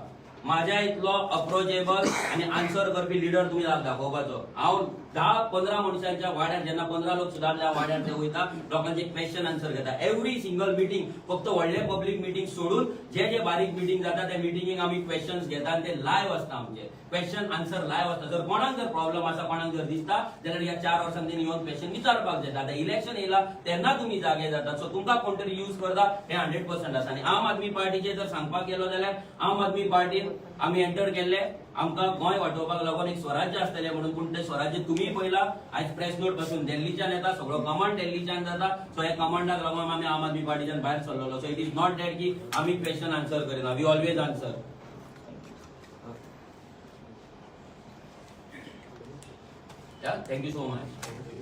माझ्या इतलो अप्रोचेबल आणि आन्सर करपी लिडर तुम्ही दाखोवपाचो. हांव 10-15 मनशांच्या वाड्यार, जेन्ना 15 लोक सुद्धा वाड्यार ते वयता, लोकांचे क्वेश्चन आन्सर घेता. एव्हरी सिंगल मिटींग, फक्त व्हडले पब्लीक मिटींग सोडून जे बारीक मिटींग जाता त्या मिटींगेक आमी क्वेश्चन्स घेता आणि ते लायव्ह आसता. आमचे क्वेश्चन आन्सर लायव्ह आसता. जर कोणाक जर प्रॉब्लेम आसा, कोणाक जर दिसता जाल्यार ह्या 4 वर्सांनी तेणी येवन क्वेश्चन विचारपाक जाता. आतां इलेक्शन येयला तेन्ना तुम्ही जागे जातात. सो तुमकां कोण तरी यूज करता हे 100% आसा. आणि आम आदमी पार्टीचे जर सांगपाक गेलो जाल्यार आम आदमी पार्टीन आमी एंटर केल्ले, आमकां गोंय वाटोवपाक लागून एक स्वराज्य आसतलें म्हणून. पूण तें स्वराज्य तुमी पयला. आयज प्रेस नोट पासून दिल्लीच्यान येता, सगळो कमांड दिल्लीच्यान जाता. सो हे कमांडाक लागून आमी आम आदमी पार्टीच्यान भायर सरलेलो. So it is not that की आमी क्वेश्चन आन्सर करिना, we always answer. Thank you so much.